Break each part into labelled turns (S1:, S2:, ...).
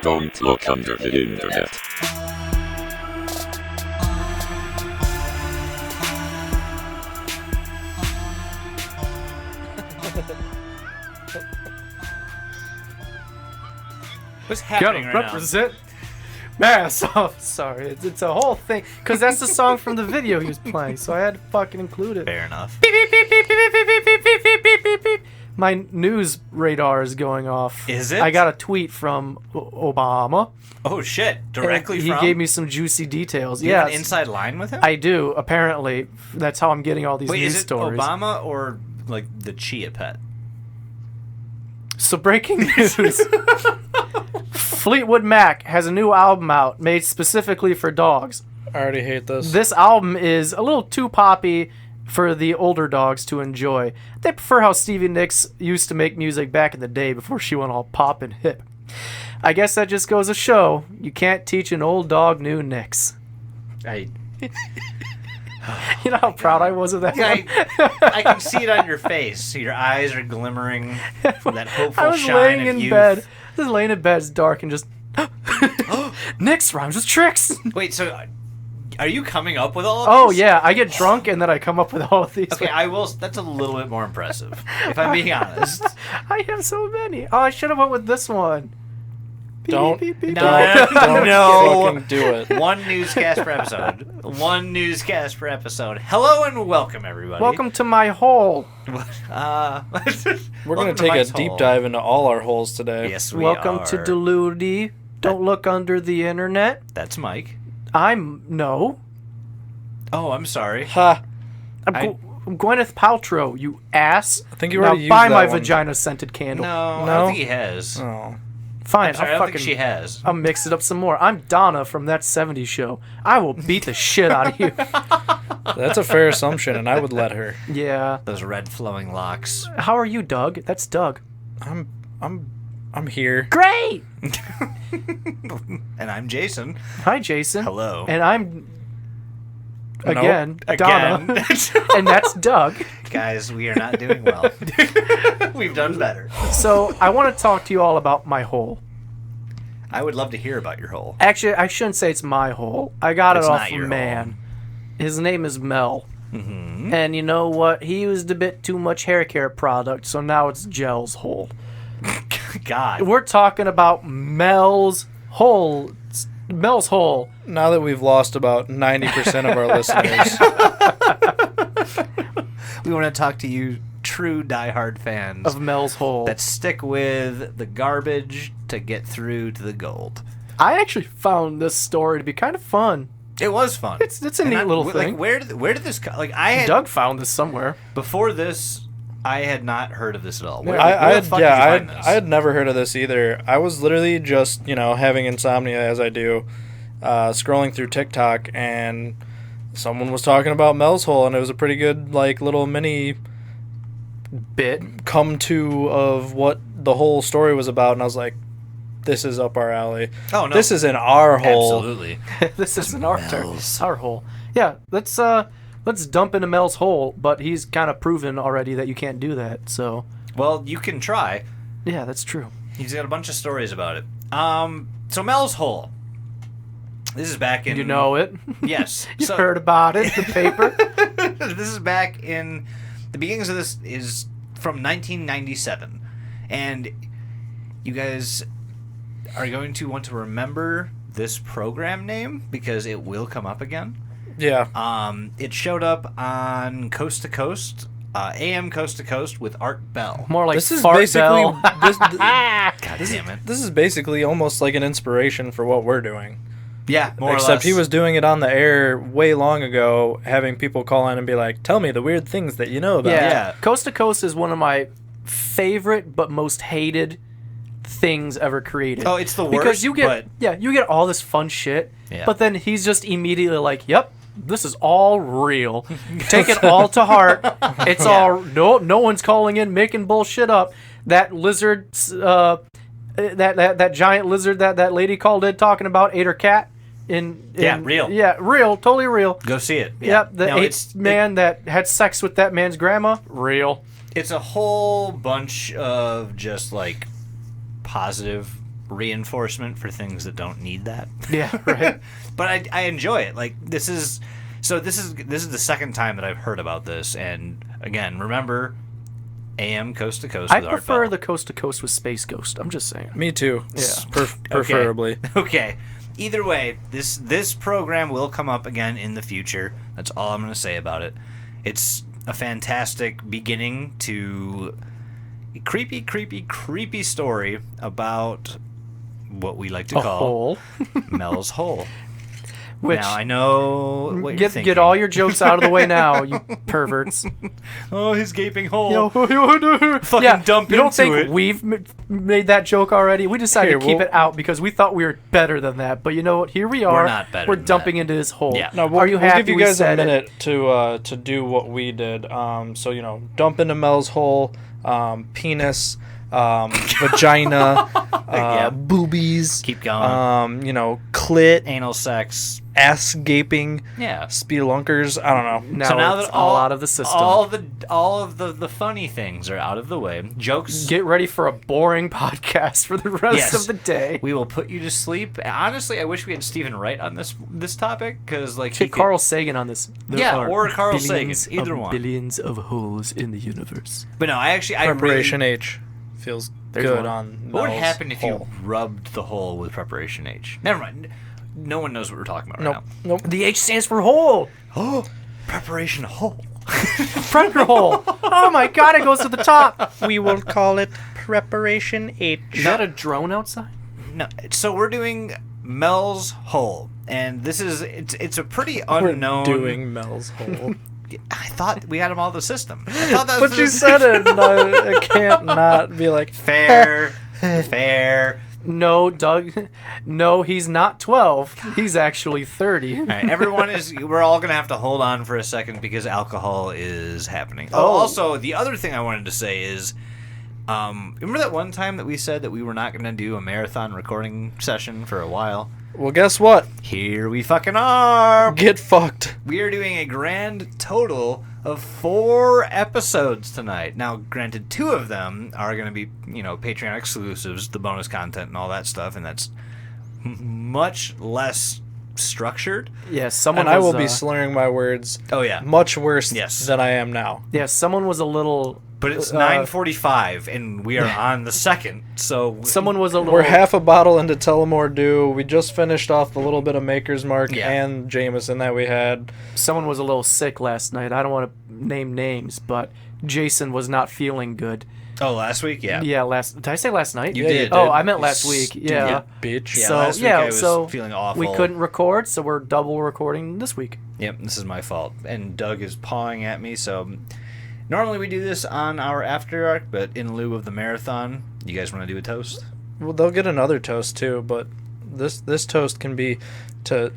S1: Don't look under the internet.
S2: What's happening
S3: Gotta
S2: right
S3: represent. Man, so sorry. It's a whole thing. Because that's the song from the video he was playing, so I had to fucking include it.
S2: Fair enough.
S3: Beep, beep, beep, beep, beep, beep, beep, beep, beep, beep, beep, beep, beep. My news radar is going off.
S2: Is it?
S3: I got a tweet from Obama.
S2: Oh shit! Directly
S3: He
S2: from.
S3: gave me some juicy details.
S2: You have
S3: Yeah,
S2: an inside line with him.
S3: I do. Apparently, that's how I'm getting all these
S2: Wait,
S3: news
S2: is it
S3: stories.
S2: Obama or like the Chia Pet?
S3: So breaking news. Fleetwood Mac has a new album out made specifically for dogs.
S4: I already hate this.
S3: This album is a little too poppy for the older dogs to enjoy. They prefer how Stevie Nicks used to make music back in the day before she went all pop and hip. I guess that just goes to show you can't teach an old dog new Nicks.
S2: I
S3: You know how proud I was of that one?
S2: I can see it on your face. Your eyes are glimmering from that hopeful
S3: I was
S2: shine
S3: laying
S2: of
S3: in
S2: youth.
S3: bed. I was laying in bed, it's dark, and just... Nicks rhymes with tricks!
S2: Wait, so are you coming up with all of
S3: Oh,
S2: these?
S3: yeah, I get drunk, and then I come up with all of these.
S2: Okay, I will. That's a little bit more impressive, if I'm being honest.
S3: I have so many. Oh, I should have went with this one.
S4: Don't-
S3: Beep, beep, beep,
S2: No.
S3: beep.
S2: No.
S4: Fucking do it.
S2: One newscast per episode. One newscast per episode. Hello and welcome, everybody.
S3: Welcome to my hole.
S2: Uh,
S4: We're going to take a deep dive into all our holes today.
S2: Yes, we
S3: Welcome
S2: are.
S3: to Deludi. Don't look under the internet.
S2: That's Mike.
S3: No.
S2: Oh, I'm sorry.
S4: Ha!
S3: I'm Gwyneth Paltrow, you ass.
S4: I think you
S3: Now
S4: already used
S3: buy
S4: that
S3: my
S4: one.
S3: vagina-scented candle.
S2: No, I
S4: No?
S2: don't think he has.
S4: Oh.
S3: Fine,
S2: I'm sorry, I
S3: I'll
S2: don't
S3: fucking...
S2: think she has.
S3: I'll mix it up some more. I'm Donna from That 70s Show. I will beat the shit out of you.
S4: That's a fair assumption, and I would let her.
S3: Yeah.
S2: Those red flowing locks.
S3: How are you, Doug? That's Doug.
S4: I'm here.
S3: Great!
S2: And I'm Jason.
S3: Hi, Jason.
S2: Hello.
S3: And I'm... Again,
S2: Again.
S3: Donna. And that's Doug.
S2: Guys, we are not doing well. We've done better.
S3: So, I want to talk to you all about my hole.
S2: I would love to hear about your hole.
S3: Actually, I shouldn't say it's my hole. I got
S2: It's
S3: it off
S2: not
S3: a
S2: your
S3: man.
S2: hole.
S3: His name is Mel.
S2: Mm-hmm.
S3: And you know what? He used a bit too much hair care product, so now it's Gel's hole.
S2: God.
S3: We're talking about Mel's hole. Mel's hole.
S4: Now that we've lost about 90% of our listeners,
S2: We want to talk to you true diehard fans
S3: Of Mel's hole.
S2: that stick with the garbage to get through to the gold.
S3: I actually found this story to be kind of fun.
S2: It was fun.
S3: It's a neat little thing.
S2: Like, where did this come? Like, I had
S3: Doug found this somewhere.
S2: before this, I had not heard of this at all. Where,
S4: I
S2: where
S4: had
S2: the fuck did you find this?
S4: I had never heard of this either. I was literally just having insomnia as I do, scrolling through TikTok, and someone was talking about Mels Hole, and it was a pretty good little mini
S3: Bit.
S4: come to of what the whole story was about, and I was like, this is up our alley.
S2: Oh no,
S4: This is in our hole.
S2: absolutely.
S3: This isn't our turn.
S2: Mel's.
S3: Our hole. Yeah, let's dump into Mel's hole, but he's kind of proven already that you can't do that, so...
S2: Well, you can try.
S3: Yeah, that's true.
S2: He's got a bunch of stories about it. So Mel's Hole. This is back in.
S3: You know it.
S2: Yes.
S3: You
S2: So-
S3: heard about it, the paper.
S2: This is back in the beginnings of this is from 1997, and you guys are going to want to remember this program name because it will come up again.
S4: Yeah.
S2: It showed up on Coast to Coast, AM Coast to Coast with Art Bell.
S3: More like
S4: This is
S3: fart
S4: basically
S3: bell.
S2: God damn it!
S4: this is basically almost like an inspiration for what we're doing.
S2: Yeah, more or
S4: Except
S2: less.
S4: he was doing it on the air way long ago, having people call in and be like, "Tell me the weird things that you know about."
S3: Yeah.
S2: Yeah.
S3: Coast to Coast is one of my favorite but most hated things ever created.
S2: Oh, it's the worst.
S3: because you
S2: but
S3: get all this fun shit,
S2: Yeah.
S3: but then he's just immediately like, "Yep, this is all real. Take it all to heart. It's all no one's calling in making bullshit up. That lizard that giant lizard that lady called in talking about ate her cat.
S2: Real.
S3: Yeah, real, totally real.
S2: Go see it.
S3: Yep, the man that had sex with that man's grandma, real.
S2: It's a whole bunch of just like positive reinforcement for things that don't need that.
S3: Yeah, right.
S2: But I enjoy it. Like this is the second time that I've heard about this, and again, remember AM Coast to Coast.
S3: I
S2: with Art
S3: prefer
S2: Bell.
S3: the Coast to Coast with Space Ghost. I'm just saying.
S4: Me too.
S3: Yeah.
S4: Preferably.
S2: Okay. Either way, this program will come up again in the future. That's all I'm going to say about it. It's a fantastic beginning to a creepy story about what we like to
S3: A
S2: call
S3: hole.
S2: Mel's Hole.
S3: Which
S2: Now I know what you're thinking.
S3: get all your jokes out of the way now, you perverts.
S2: Oh, his gaping hole.
S3: Yo,
S2: Fucking dump
S3: you don't
S2: into
S3: think
S2: it.
S3: we've made that joke already? We decided
S4: Here,
S3: to keep
S4: we'll-
S3: it out because we thought we were better than that. But you know what? Here we are.
S2: not better
S3: We're
S2: than
S3: dumping
S2: that.
S3: into his hole.
S2: Yeah.
S4: No, we'll,
S3: Are you
S4: we'll
S3: happy
S4: give you
S3: we
S4: guys a
S3: said it?
S4: minute to do what we did. So dump into Mel's hole, penis, vagina,
S2: Yep.
S4: boobies.
S2: Keep going.
S4: Clit,
S2: Anal sex.
S4: ass gaping,
S2: Yeah.
S4: spelunkers. I don't know.
S3: Now,
S2: So now
S3: it's
S2: that
S3: all out of the system.
S2: all of the funny things are out of the way. Jokes.
S3: Get ready for a boring podcast for the rest
S2: Yes.
S3: of the day.
S2: We will put you to sleep. Honestly, I wish we had Stephen Wright on this topic because he
S3: Get Carl Sagan on this. There
S2: Yeah,
S3: are
S2: or Carl
S3: billions
S2: Sagan, either
S3: of
S2: one.
S3: Billions of holes in the universe.
S2: But no, I
S4: Preparation H feels
S3: There's
S4: good
S3: one.
S4: on.
S2: What would
S4: Mel's
S2: happen if
S4: hole.
S2: you rubbed the hole with Preparation H? Never mind. No one knows what we're talking about
S4: Nope.
S2: right
S4: Nope.
S3: The H stands for hole.
S2: now. Preparation hole.
S3: Predator hole. Oh my god, it goes to the top.
S4: We will call it Preparation H.
S3: Is that a drone outside?
S2: No, so we're doing Mel's Hole, and it's a pretty unknown.
S4: We're doing Mel's hole.
S2: I thought we had them all the system. I thought that
S4: But
S2: was
S4: you said it. And I can't not be like
S2: fair.
S3: No, Doug. No, he's not 12. He's actually 30.
S2: All right, we're all going to have to hold on for a second because alcohol is happening.
S3: Oh.
S2: Also, the other thing I wanted to say is, remember that one time that we said that we were not going to do a marathon recording session for a while?
S4: Well, guess what?
S2: Here we fucking are.
S4: Get fucked.
S2: We are doing a grand total of 4 episodes tonight. Now, granted, 2 of them are going to be, Patreon exclusives, the bonus content and all that stuff, and that's much less structured.
S3: Yeah, someone
S4: And I
S3: was,
S4: will be slurring my words
S2: Oh, yeah.
S4: much worse
S2: Yes.
S4: than I am now.
S3: Yeah, someone was a little.
S2: But it's 9:45, and we are on the second, so...
S3: Someone was a little.
S4: We're half a bottle into Tullamore Dew. We just finished off the little bit of Maker's Mark
S2: Yeah.
S4: and Jameson that we had.
S3: Someone was a little sick last night. I don't want to name names, but Jason was not feeling good.
S2: Oh, last week? Yeah.
S3: Yeah, did I say last night?
S2: You
S4: Yeah, you
S2: did.
S3: Oh,
S4: did.
S3: I meant
S4: You
S3: last week. Yeah.
S4: Bitch.
S2: Yeah,
S3: So
S2: last week
S3: yeah,
S2: I was
S3: so
S2: feeling awful.
S3: we couldn't record, so we're double recording this week.
S2: Yep, this is my fault. And Doug is pawing at me, so... Normally we do this on our after arc, but in lieu of the marathon, you guys want to do a toast?
S4: Well, they'll get another toast too, but this toast can be to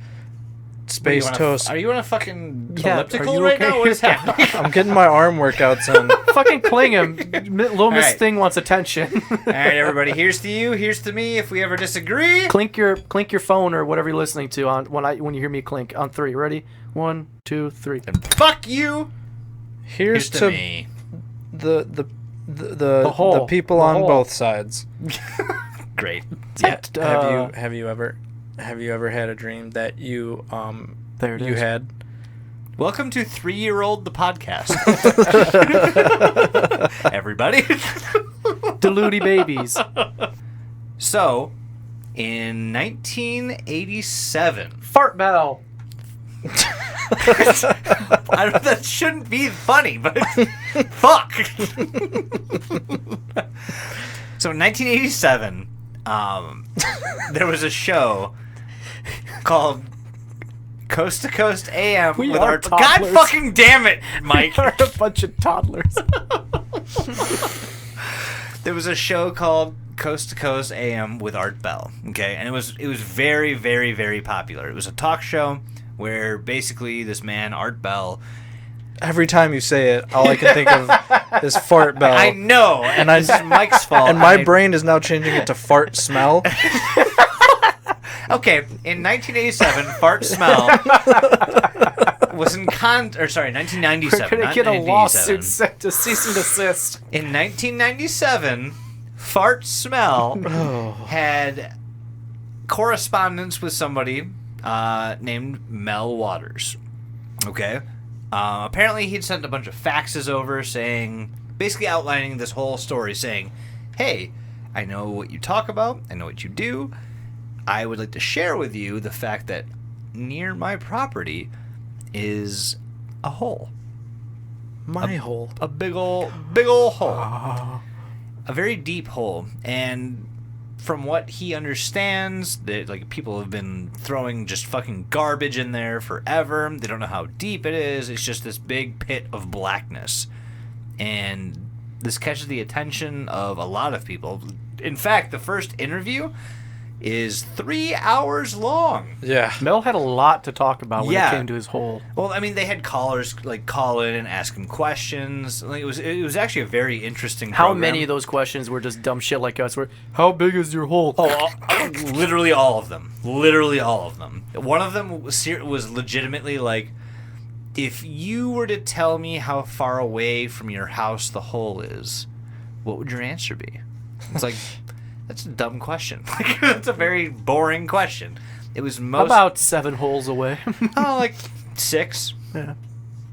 S4: space toast.
S2: Are you on a fucking
S3: Yeah,
S2: elliptical
S3: are you
S2: right
S3: okay?
S2: now? What is happening?
S4: I'm getting my arm workouts in.
S3: Fucking cling him. Little Miss
S2: Alright.
S3: Thing wants attention.
S2: All right, everybody. Here's to you. Here's to me. If we ever disagree,
S3: Clink your phone or whatever you're listening to on when you hear me clink on 3. Ready? 1, 2, 3.
S2: fuck you.
S4: Here's
S2: Here's
S4: to
S2: me.
S4: the
S3: hole.
S4: the people
S3: The
S4: on
S3: hole.
S4: both sides.
S2: Great.
S3: Yeah.
S4: Have you ever had a dream that you
S3: There it
S4: you
S3: is.
S4: had?
S2: Welcome to 3-Year-Old the podcast. Everybody.
S3: Deludey babies.
S2: So, in 1987,
S3: Fart bell.
S2: that shouldn't be funny, but fuck. So in 1987, there was a show called Coast to Coast AM
S3: We
S2: with
S3: are
S2: our God
S3: toddlers.
S2: fucking damn it, Mike.
S3: We're a bunch of toddlers.
S2: There was a show called Coast to Coast AM with Art Bell. Okay, and it was very, very, very popular. It was a talk show where basically this man Art Bell
S4: Every time you say it, all I can think of is fart bell.
S2: I know, and this is Mike's fault.
S4: And my brain is now changing it to fart smell.
S2: Okay, in 1987, fart smell was in 1997.
S3: We're gonna
S2: not
S3: get a
S2: 1987.
S3: lawsuit sent to cease and desist.
S2: In 1997, fart smell had correspondence with somebody named Mel Waters. Okay. Apparently, he'd sent a bunch of faxes over basically outlining this whole story, saying, hey, I know what you talk about. I know what you do. I would like to share with you the fact that near my property is a hole.
S4: My hole.
S2: A big ol' hole. A very deep hole. And from what he understands, that like people have been throwing just fucking garbage in there forever. They don't know how deep it is. It's just this big pit of blackness. And this catches the attention of a lot of people. In fact, the first interview is 3 hours long.
S4: Yeah.
S3: Mel had a lot to talk about when
S2: Yeah.
S3: it came to his hole.
S2: Well, I mean, they had callers like call in and ask him questions. Like, it was actually a very interesting
S3: How
S2: program.
S3: many of those questions were just dumb shit like us? Where, how big is your hole?
S2: Literally all of them. Literally all of them. One of them was legitimately like, if you were to tell me how far away from your house the hole is, what would your answer be? It's like, that's a dumb question. Like, that's a very boring question. It was most
S3: About 7 holes away.
S2: like 6.
S3: Yeah.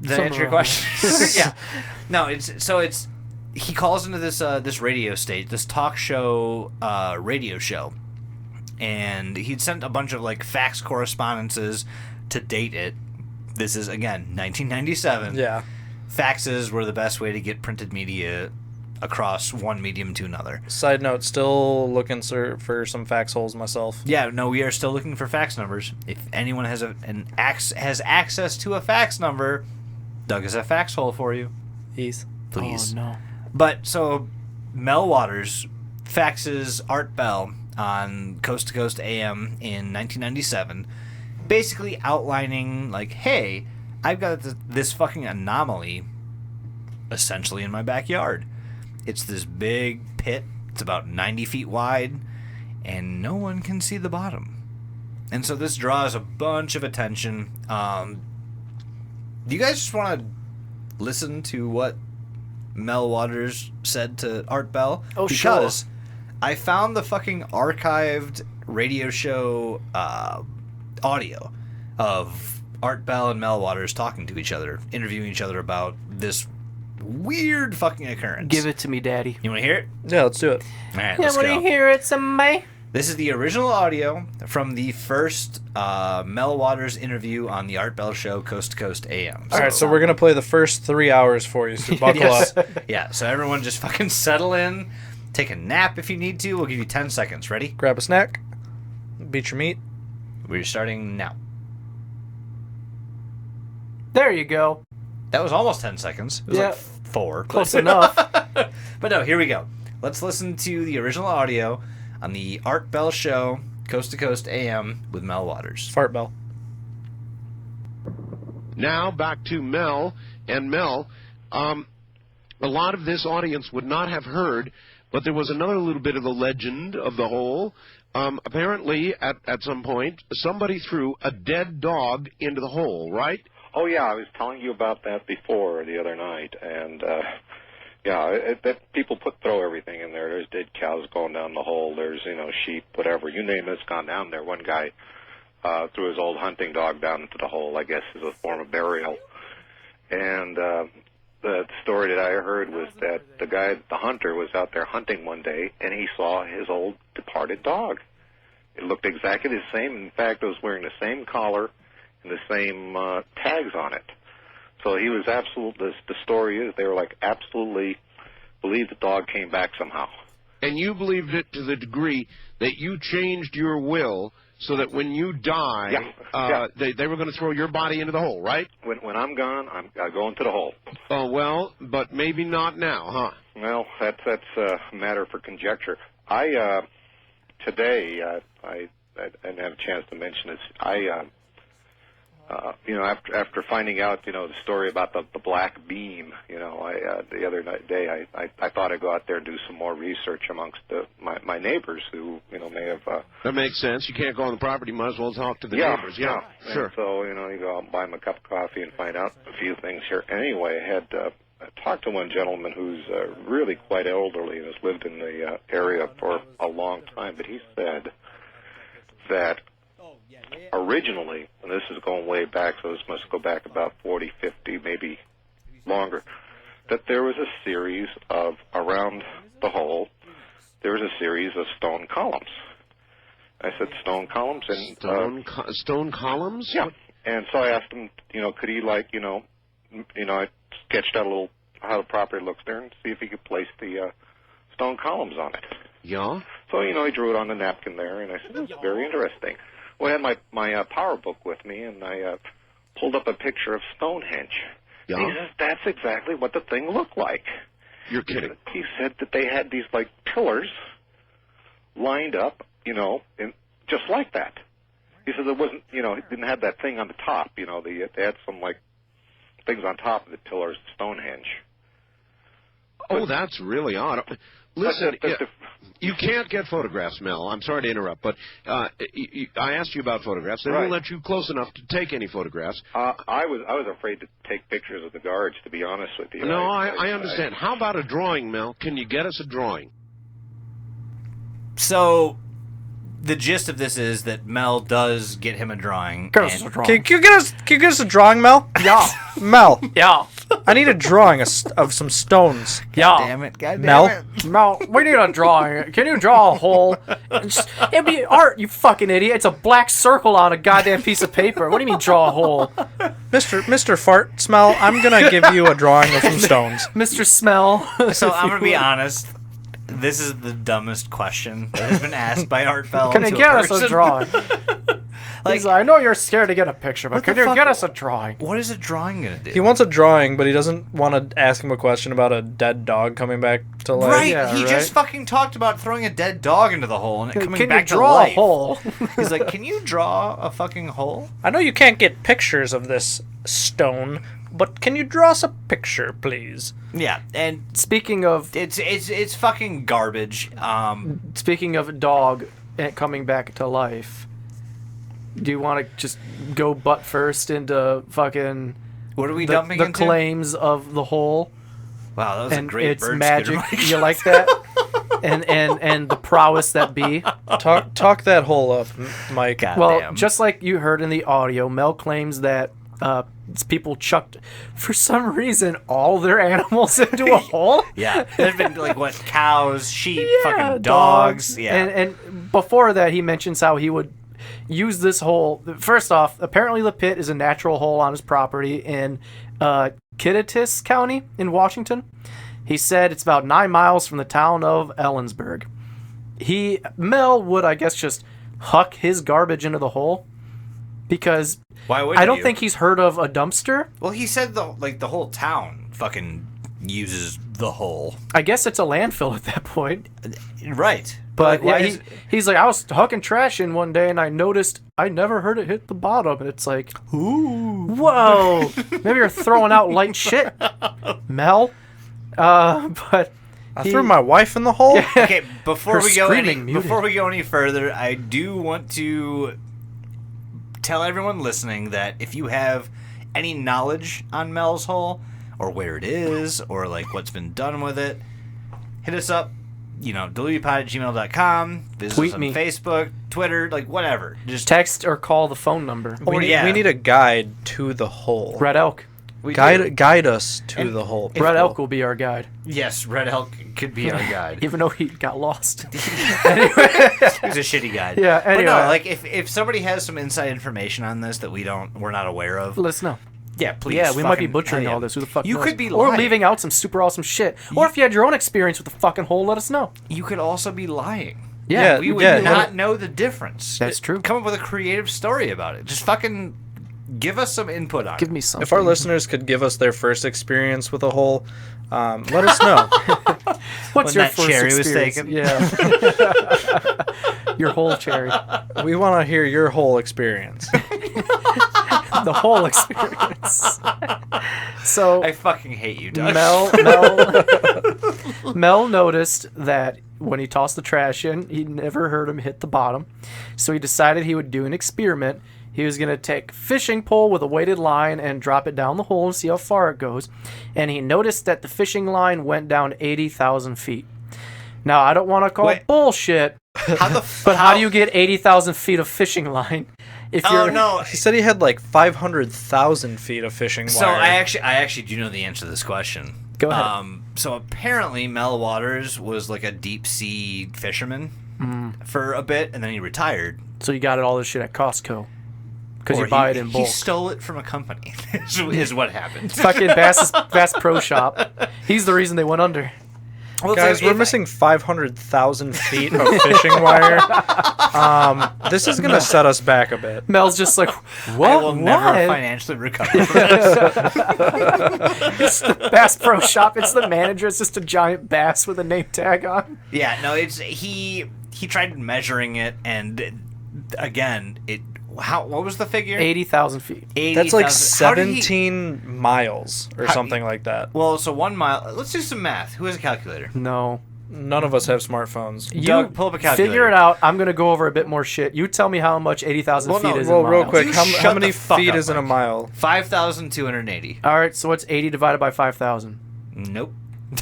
S2: Does that answer your question? Yeah. No, it's he calls into this radio station, this talk show, radio show, and he'd sent a bunch of like fax correspondences to date it. This is again 1997.
S4: Yeah.
S2: Faxes were the best way to get printed media across one medium to another.
S4: Side note, still looking for some fax holes myself.
S2: Yeah, no, we are still looking for fax numbers. If anyone has has access to a fax number, Doug is a fax hole for you.
S4: Please.
S2: Please.
S3: Oh, no.
S2: But so Mel Waters faxes Art Bell on Coast to Coast AM in 1997, basically outlining like, hey, I've got this fucking anomaly essentially in my backyard. It's this big pit. It's about 90 feet wide, and no one can see the bottom. And so this draws a bunch of attention. Do you guys just want to listen to what Mel Waters said to Art Bell?
S3: Oh,
S2: because
S3: sure.
S2: I found the fucking archived radio show audio of Art Bell and Mel Waters talking to each other, interviewing each other about this weird fucking occurrence.
S3: Give it to me, Daddy.
S2: You want to hear it?
S4: Yeah, let's do it.
S2: All right, let's go.
S3: hear it, somebody?
S2: This is the original audio from the first Mel Waters interview on the Art Bell Show, Coast to Coast AM.
S4: All right, so we're going to play the first 3 hours for you, so buckle
S2: Yes.
S4: up.
S2: Yeah, so everyone just fucking settle in, take a nap if you need to. We'll give you 10 seconds. Ready?
S4: Grab a snack, beat your meat.
S2: We're starting now.
S3: There you go.
S2: That was almost 10 seconds. It was
S3: Yeah.
S2: like 4.
S3: Close enough.
S2: But no, here we go. Let's listen to the original audio on the Art Bell Show, Coast to Coast AM with Mel Waters.
S4: Fart bell.
S5: Now back to Mel. And Mel, a lot of this audience would not have heard, but there was another little bit of the legend of the hole. Apparently, at some point, somebody threw a dead dog into the hole, right?
S6: Oh, yeah, I was telling you about that before the other night, and, people throw everything in there. There's dead cows going down the hole, there's, sheep, whatever. You name it's gone down there. One guy threw his old hunting dog down into the hole, I guess, as a form of burial. And the story that I heard was that the hunter, was out there hunting one day, and he saw his old departed dog. It looked exactly the same. In fact, it was wearing the same collar and the same tags on it. So he was the story is they were like absolutely believed the dog came back somehow.
S5: And you believed it to the degree that you changed your will so that when you die, they were going to throw your body into the hole, right?
S6: When I'm gone, I go into the hole.
S5: Oh, well, but maybe not now, huh?
S6: Well, that's a matter for conjecture. Today, I didn't have a chance to mention this. After finding out, the story about the black beam, the other day I thought I'd go out there and do some more research amongst my neighbors who, may have.
S5: That makes sense. You can't go on the property. Might as well talk to the neighbors. Yeah, sure.
S6: And so, you go out and buy them a cup of coffee and find out a few things here. Anyway, I had talked to one gentleman who's really quite elderly and has lived in the area for a long time, but he said that originally, and this is going way back, so this must go back about 40, 50, maybe longer, that there was a series of, around the hole, there was a series of stone columns. I said stone columns? And
S5: stone columns?
S6: Yeah. And so I asked him, could he, I sketched out a little how the property looks there and see if he could place the stone columns on it.
S5: Yeah?
S6: So, he drew it on the napkin there, and I said, that's very interesting. Well, I had my power book with me, and I pulled up a picture of Stonehenge.
S5: Yeah?
S6: And he says, that's exactly what the thing looked like.
S5: You're kidding.
S6: He said that they had these, pillars lined up, and just like that. He said it wasn't, it didn't have that thing on the top, they had some, things on top of the pillars of Stonehenge.
S5: Oh, that's really odd. Listen, you can't get photographs, Mel. I'm sorry to interrupt, but I asked you about photographs. They won't let you close enough to take any photographs.
S6: I was afraid to take pictures of the guards, to be honest with you.
S5: No, I understand. How about a drawing, Mel? Can you get us a drawing?
S2: So, the gist of this is that Mel does get him a drawing.
S3: Get us a drawing.
S4: Can you get us a drawing, Mel?
S3: Yeah.
S4: Mel.
S3: Yeah.
S4: I need a drawing of some stones.
S3: Yeah.
S2: Damn it, God damn
S4: Mel?
S2: it.
S3: Mel, we need a drawing. Can you draw a hole? It'd be art, you fucking idiot. It's a black circle on a goddamn piece of paper. What do you mean draw a hole?
S4: Mr. Fart Smell, I'm gonna give you a drawing of some stones.
S3: Mr. Smell.
S2: So, I'm going to be honest. This is the dumbest question that has been asked by Art Fell.
S3: Can you get us a drawing?
S2: Like,
S3: I know you're scared to get a picture, but
S2: What
S3: can
S2: the
S3: you
S2: fuck?
S3: get us a drawing?
S2: What is a drawing going to do?
S4: He wants a drawing, but he doesn't want to ask him a question about a dead dog coming back to life.
S2: Right,
S3: Yeah,
S2: he
S3: right.
S2: just fucking talked about throwing a dead dog into the hole and it coming
S3: Can
S2: back
S3: you draw
S2: to life.
S3: a hole?
S2: He's like, can you draw a fucking hole?
S4: I know you can't get pictures of this stone, but can you draw us a picture, please?
S2: Yeah, and
S3: Speaking of
S2: it's fucking garbage.
S3: speaking of a dog and coming back to life, do you want to just go butt first into fucking
S2: What are we
S3: the
S2: dumping into?
S3: claims of the hole?
S2: Wow, that was a
S3: And
S2: great
S3: it's
S2: bird
S3: magic.
S2: skittle.
S3: You like that? and the prowess that be.
S4: Talk that hole up, Mike.
S2: God
S3: Well,
S2: damn.
S3: just like you heard in the audio, Mel claims that people chucked, for some reason, all their animals into a hole.
S2: Yeah, there's been like what, cows, sheep,
S3: Yeah,
S2: fucking dogs. Yeah,
S3: And before that, he mentions how he would use this hole. First off, apparently the pit is a natural hole on his property in Kittitas County in Washington. He said it's about 9 miles from the town of Ellensburg. Mel would, I guess, just huck his garbage into the hole because
S2: why would
S3: I don't think he's heard of a dumpster.
S2: Well, he said the whole town fucking uses the hole.
S3: I guess it's a landfill at that point.
S2: Right.
S3: But
S2: why
S3: yeah,
S2: is-
S3: he's like, I was hucking trash in one day and I noticed I never heard it hit the bottom. And it's like, ooh, whoa, maybe you're throwing out light shit, Mel. But
S4: I threw my wife in the hole?
S2: Okay, before
S3: Her
S2: we go
S3: screaming muted.
S2: before we go any further, I do want to tell everyone listening that if you have any knowledge on Mels Hole or where it is or like what's been done with it, hit us up. deludedpod@gmail.com. Visit
S3: Tweet
S2: us on
S3: me.
S2: Facebook, Twitter, like whatever. Just
S3: text or call the phone number.
S2: Or, yeah.
S4: We need a guide to the hole.
S3: Red Elk.
S2: we do.
S4: Guide us to the hole.
S3: Red Elk will be our guide,
S2: Yes, Red Elk could be our guide.
S3: even though he got lost.
S2: He's a shitty guide.
S3: Yeah,
S2: But no,
S3: anyway.
S2: like if somebody has some inside information on this that we're not aware of,
S3: Let us know.
S2: yeah, please.
S3: Yeah, we might be
S2: fucking-
S3: butchering
S2: hell yeah.
S3: all this. Who the fuck
S2: You
S3: knows?
S2: could be
S3: or
S2: lying.
S3: leaving out some super awesome shit. Or if you had your own experience with the fucking hole, let us know.
S2: You could also be lying.
S3: Yeah,
S2: We would
S4: yeah,
S2: not know the difference.
S3: That's true.
S2: Come up with a creative story about it. Just fucking give us some input on
S3: Give
S2: it.
S3: me something.
S4: If our listeners could give us their first experience with a hole, let us know.
S3: What's
S2: when
S3: your
S2: that
S3: first
S2: cherry was
S3: experience?
S2: taken.
S3: Yeah. Your whole cherry.
S4: We want to hear your whole experience.
S3: the whole experience. So
S2: I fucking hate you, Doug.
S3: Mel noticed that when he tossed the trash in, he never heard him hit the bottom. So he decided he would do an experiment. He was going to take a fishing pole with a weighted line and drop it down the hole and see how far it goes. And he noticed that the fishing line went down 80,000 feet. Now, I don't want to call it bullshit, how do you get 80,000 feet of fishing line? If you're,
S2: no.
S4: He said he had like 500,000 feet of fishing wire.
S2: So I actually do know the answer to this question.
S3: Go ahead.
S2: So apparently Mel Waters was like a deep sea fisherman for a bit, and then he retired.
S3: So you got all this shit at Costco. Because
S2: Or
S3: you buy it in bulk.
S2: He stole it from a company, is what happened.
S3: Fucking Bass Pro Shop. He's the reason they went under.
S2: Well,
S4: Guys, we're missing 500,000 feet of fishing wire. This is going to set us back a bit.
S3: Mel's just like, what?
S2: I will never
S3: What?
S2: financially recover from this.
S3: It's the Bass Pro Shop. It's the manager. It's just a giant bass with a name tag on.
S2: Yeah, no, it's he tried measuring it, and again, what was the figure?
S3: 80,000 feet.
S2: 80,000.
S4: That's like
S2: How did he-
S4: 17 miles or something like that.
S2: Well, so 1 mile. Let's do some math. Who has a calculator?
S3: No.
S4: None of us have smartphones.
S3: You
S2: Doug, pull up a calculator.
S3: figure it out. I'm going to go over a bit more shit. You tell me how much 80,000
S2: Well,
S3: feet
S2: no,
S3: is
S4: Well,
S3: in
S4: real
S3: miles.
S4: quick,
S2: You
S4: how
S2: shut
S4: many
S2: the fuck
S4: feet
S2: up,
S4: is in a
S2: Mike.
S4: mile?
S2: 5,280.
S3: All right, so what's 80 divided by 5,000?
S2: Nope.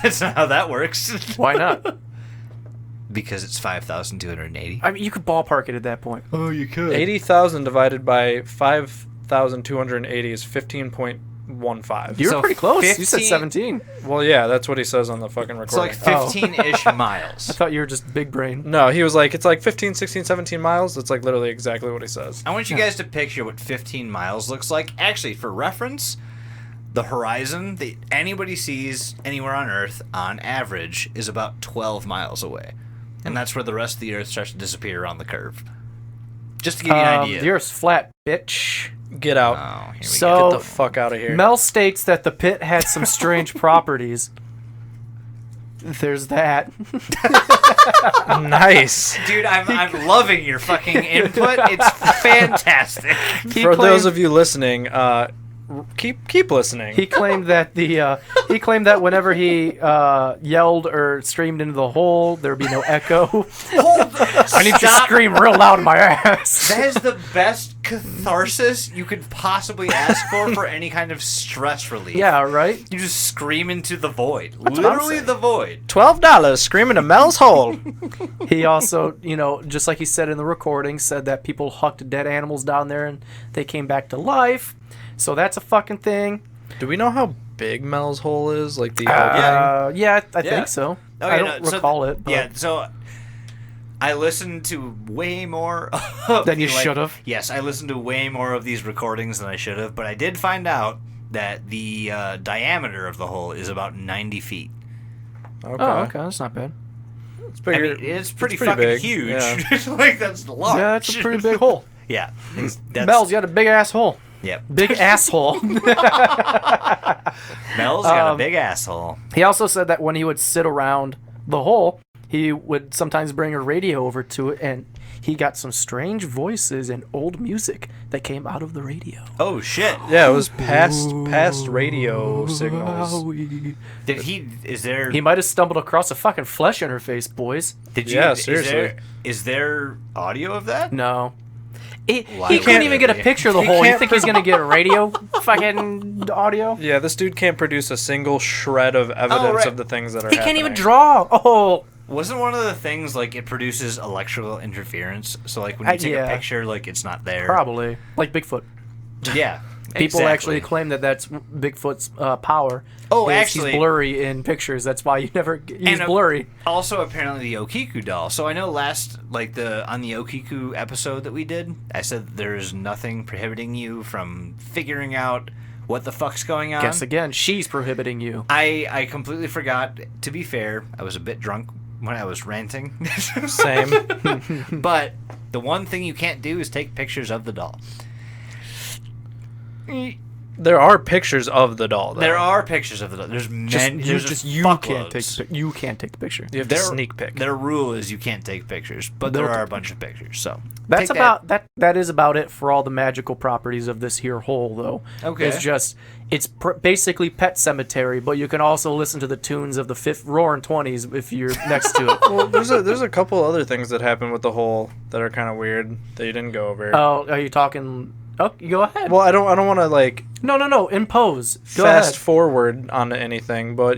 S2: That's not how that works.
S3: Why not?
S2: Because it's 5,280.
S3: I mean, you could ballpark it at that point.
S2: Oh, you could.
S4: 80,000 divided by 5,280 is 15.15.
S3: You were
S2: So
S3: pretty close. You said
S2: 15
S3: 17.
S4: Well, yeah, that's what he says on the fucking
S2: It's
S4: recording.
S2: like 15-ish miles.
S3: I thought you were just big brain.
S4: No, he was like, it's like 15, 16, 17 miles. That's like literally exactly what he says.
S2: I want you guys to picture what 15 miles looks like. Actually, for reference, the horizon that anybody sees anywhere on Earth, on average, is about 12 miles away. And that's where the rest of the Earth starts to disappear around the curve. Just to give you an idea.
S3: The Earth's flat, bitch.
S4: Get out.
S2: Oh, here we
S3: So-
S4: Get the fuck out of here.
S3: Mel states that the pit had some strange properties. There's that.
S4: Nice.
S2: go. Dude, I'm loving your fucking input. It's fantastic.
S4: For those of you listening, keep listening.
S3: He claimed that whenever he yelled or screamed into the hole, there'd be no echo. I need to scream real loud in my ass.
S2: That is the best catharsis you could possibly ask for any kind of stress relief.
S3: Yeah, right?
S2: You just scream into the void.
S3: what I'm
S2: Literally
S3: saying.
S2: the void.
S4: $12 screaming to Mels Hole.
S3: He also, just like he said in the recording, said that people hucked dead animals down there and they came back to life. So that's a fucking thing.
S4: Do we know how big Mels Hole is? Like the opening?
S3: Yeah, I think so.
S2: Okay,
S3: I don't recall it. But
S2: Yeah, so I listened to way more
S3: Than you should have?
S2: Yes, I listened to way more of these recordings than I should have, but I did find out that the diameter of the hole is about 90 feet.
S4: Okay.
S3: Oh, okay, that's not bad.
S4: It's
S2: I
S4: bigger.
S2: mean, it's pretty
S4: pretty
S2: fucking
S4: big,
S2: huge.
S4: yeah.
S2: Like, that's large.
S3: Yeah, that's a pretty big hole.
S2: Yeah. That's,
S3: Mel's got a big ass hole.
S2: Yep.
S3: Big asshole.
S2: Mel's got a big asshole.
S3: He also said that when he would sit around the hole, he would sometimes bring a radio over to it, and he got some strange voices and old music that came out of the radio.
S2: Oh, shit.
S4: Yeah, it was past radio signals.
S2: Did he, is there...
S3: He might have stumbled across a fucking flesh interface, boys.
S2: Did you,
S4: Yeah,
S2: is
S4: seriously.
S2: Is there audio of that?
S3: No. He
S2: Why
S3: couldn't
S2: would
S3: even
S2: there
S3: get a
S2: be?
S3: picture of the
S4: He
S3: hole. You
S4: can't
S3: think he's going to get a radio fucking audio?
S4: Yeah, this dude can't produce a single shred of evidence
S2: right.
S4: of the things that are
S3: He
S4: happening.
S3: can't even draw. Oh,
S2: Wasn't one of the things, like, it produces electrical interference? So, like, when you take
S3: yeah.
S2: a picture, like, it's not there.
S3: probably. Like Bigfoot.
S2: Yeah.
S3: People
S2: exactly.
S3: actually claim that that's Bigfoot's power.
S2: Oh,
S3: is
S2: actually-
S3: he's blurry in pictures. That's why you never. He's
S2: And,
S3: blurry.
S2: Also, apparently, the Okiku doll. So I know on the Okiku episode that we did, I said there's nothing prohibiting you from figuring out what the fuck's going on.
S3: Guess again, she's prohibiting you.
S2: I completely forgot. To be fair, I was a bit drunk when I was ranting.
S4: Same.
S2: But the one thing you can't do is take pictures of the doll.
S4: There are pictures of the doll, though.
S2: There are pictures of the doll. There's many.
S3: You can't take the picture.
S4: You have to sneak pic.
S2: Their rule is you can't take pictures, but there are a bunch of pictures. So
S3: that's about that. That is about it for all the magical properties of this here hole, though.
S2: Okay.
S3: It's basically Pet Semetary, but you can also listen to the tunes of the Roaring 20s if you're next to it.
S4: Well, there's a couple other things that happen with the hole that are kind of weird that you didn't go over.
S3: Oh, are you talking? Oh, go ahead.
S4: Well, I don't want to like
S3: No. Impose. Go
S4: fast
S3: ahead.
S4: forward onto anything, but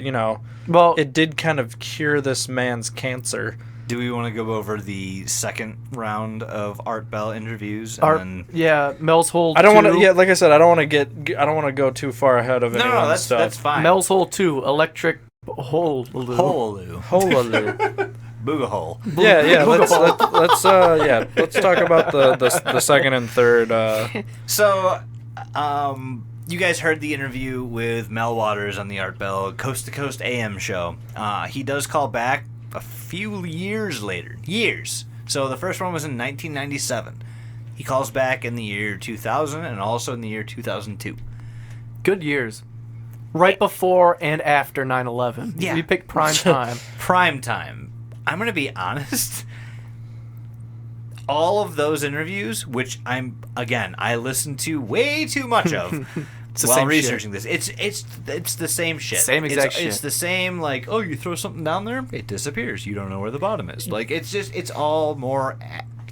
S3: Well,
S4: it did kind of cure this man's cancer.
S2: Do we want to go over the second round of Art Bell interviews? And
S3: Mels Hole.
S4: I don't want to. Yeah, like I said, I don't want to go too far ahead of anyone's stuff.
S2: That's fine.
S3: Mels Hole 2, Electric Hole.
S2: Hololoo.
S4: Holaloo.
S2: Boogahole.
S4: Yeah. Let's talk about the second and third.
S2: So, you guys heard the interview with Mel Waters on the Art Bell Coast to Coast AM show. He does call back a few years later. So the first one was in 1997. He calls back in the year 2000 and also in the year 2002.
S3: Good years. Right before and after 9/11.
S2: Yeah.
S3: We picked prime time.
S2: Prime time. I'm going to be honest. All of those interviews, which I listened to way too much of while researching this. It's the same shit.
S3: Same exact shit.
S2: It's the same, like, oh, you throw something down there, it disappears. You don't know where the bottom is. Like, it's all more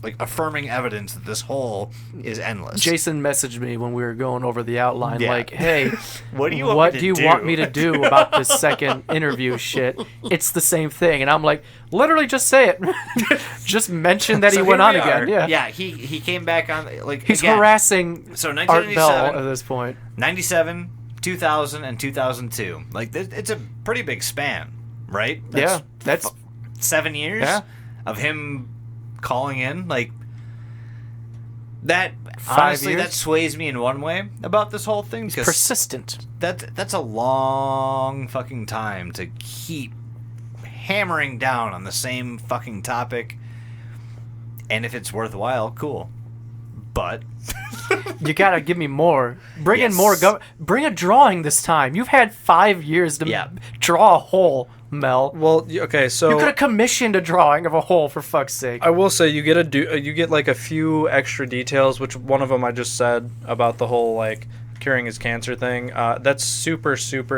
S2: like affirming evidence that this hole is endless.
S3: Jason messaged me when we were going over the outline, like, hey,
S2: what do you
S3: want me to do about this second interview shit? It's the same thing. And I'm like, literally just say it. Just mention that he went on again.
S2: Yeah, he came back on, like,
S3: he's
S2: again,
S3: harassing
S2: so
S3: Art Bell at this point.
S2: 97, 2000, and 2002. Like, it's a pretty big span, right?
S3: That's
S2: 7 years of him calling in. Like, that,
S3: 5
S2: honestly,
S3: years?
S2: that sways me in one way about this whole thing.
S3: He's persistent.
S2: That's a long fucking time to keep hammering down on the same fucking topic. And if it's worthwhile, cool. But
S3: you gotta give me more. Bring in more. Bring a drawing this time. You've had 5 years to draw a hole, Mel.
S4: Well, okay, so
S3: you could have commissioned a drawing of a hole, for fuck's sake.
S4: I will say you get like a few extra details, which one of them I just said about the whole like curing his cancer thing. That's super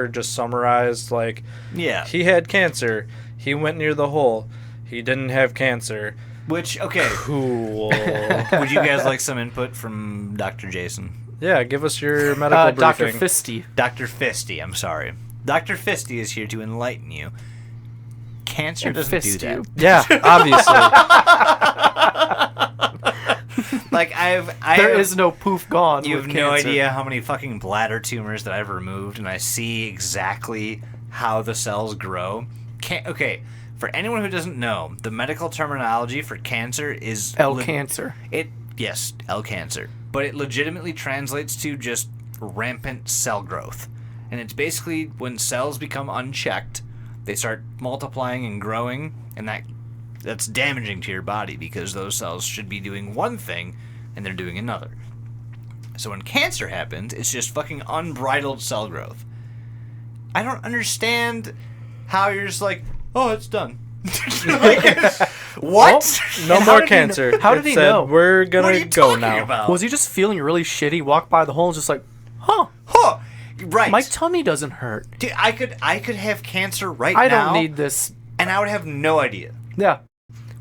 S4: just summarized. Like, he had cancer. He went near the hole. He didn't have cancer.
S2: Which, okay.
S4: Cool.
S2: Would you guys like some input from Dr. Jason?
S4: Yeah, give us your medical briefing.
S3: Dr. Fisty.
S2: Dr. Fisty, I'm sorry. Dr. Fisty is here to enlighten you. Cancer doesn't do that.
S4: Yeah, obviously.
S2: Like,
S3: there is no poof gone.
S2: You have
S3: with
S2: no
S3: cancer.
S2: idea how many fucking bladder tumors that I've removed, and I see exactly how the cells grow. Okay. For anyone who doesn't know, the medical terminology for cancer is
S3: cancer.
S2: Yes, cancer. But it legitimately translates to just rampant cell growth. And it's basically when cells become unchecked, they start multiplying and growing, and that's damaging to your body because those cells should be doing one thing and they're doing another. So when cancer happens, it's just fucking unbridled cell growth. I don't understand how you're just like, oh, it's done. What?
S4: No more cancer.
S3: How did he know?
S4: We're gonna go now.
S2: About?
S3: Was he just feeling really shitty? Walked by the hole and just like, huh?
S2: Right.
S3: My tummy doesn't hurt.
S2: Dude, I could have cancer right now.
S3: I don't need this.
S2: And I would have no idea.
S3: Yeah.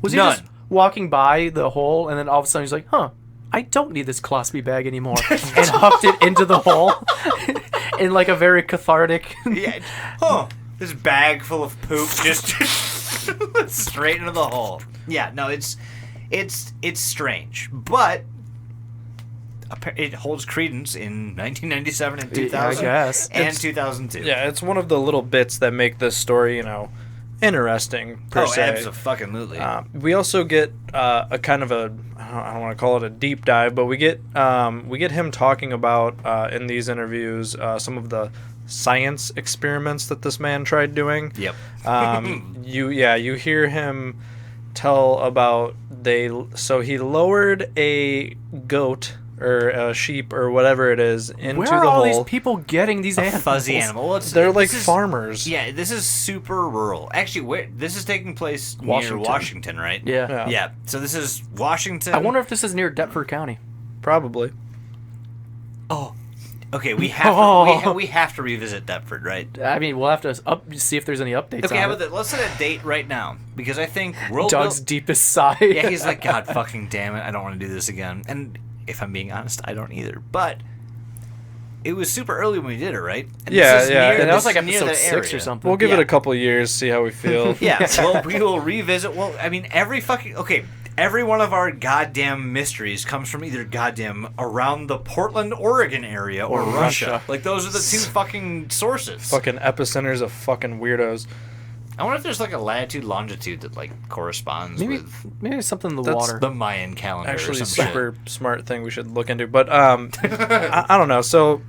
S3: Was he
S2: None.
S3: just walking by the hole and then all of a sudden he's like, huh? I don't need this colostomy bag anymore, and hucked it into the hole in like a very cathartic.
S2: Yeah. This bag full of poop just straight into the hole. Yeah, no, it's strange, but it holds credence in 1997 and 2000,
S3: I guess.
S2: and 2002.
S4: Yeah, it's one of the little bits that make this story, interesting per se.
S2: Absolutely.
S4: We also get a kind of a I don't want to call it a deep dive, but we get him talking about in these interviews some of the science experiments that this man tried doing.
S2: Yep.
S4: You hear him tell about he lowered a goat or a sheep or whatever it is into
S3: Where
S4: the
S3: are all
S4: hole.
S3: these people getting these animals?
S2: Fuzzy animal. Well,
S4: They're like
S2: this is-
S4: farmers.
S2: Yeah, this is super rural. Actually, this is taking place near Washington, right?
S3: Yeah.
S2: Yeah. So this is Washington.
S3: I wonder if this is near Deptford County.
S4: Probably.
S2: Oh, okay. We have to, we have to revisit Deptford, right?
S3: I mean, we'll have to see if there's any updates
S2: Okay,
S3: on
S2: how
S3: it.
S2: about that? Let's set a date right now because I think World
S3: Doug's
S2: Build-
S3: deepest sigh.
S2: Yeah, he's like, God fucking damn it, I don't want to do this again. And if I'm being honest, I don't either. But it was super early when we did it, right? And
S4: Yeah,
S2: this is
S4: yeah.
S2: near-
S3: And that was
S2: this
S3: like
S2: is near
S3: episode
S2: that
S3: 6 or
S2: area.
S3: something.
S4: We'll give it
S2: Yeah.
S4: a couple years, see how we feel.
S2: Yeah, well, we will revisit. Well, I mean, every one of our goddamn mysteries comes from either goddamn around the Portland, Oregon area or Russia. Like, those are the two fucking sources.
S4: Fucking epicenters of fucking weirdos.
S2: I wonder if there's like a latitude, longitude that like corresponds
S3: maybe
S2: with
S3: something in the
S4: That's
S3: water.
S2: the Mayan calendar
S4: Actually,
S2: or some
S4: super smart thing we should look into. But I don't know. So,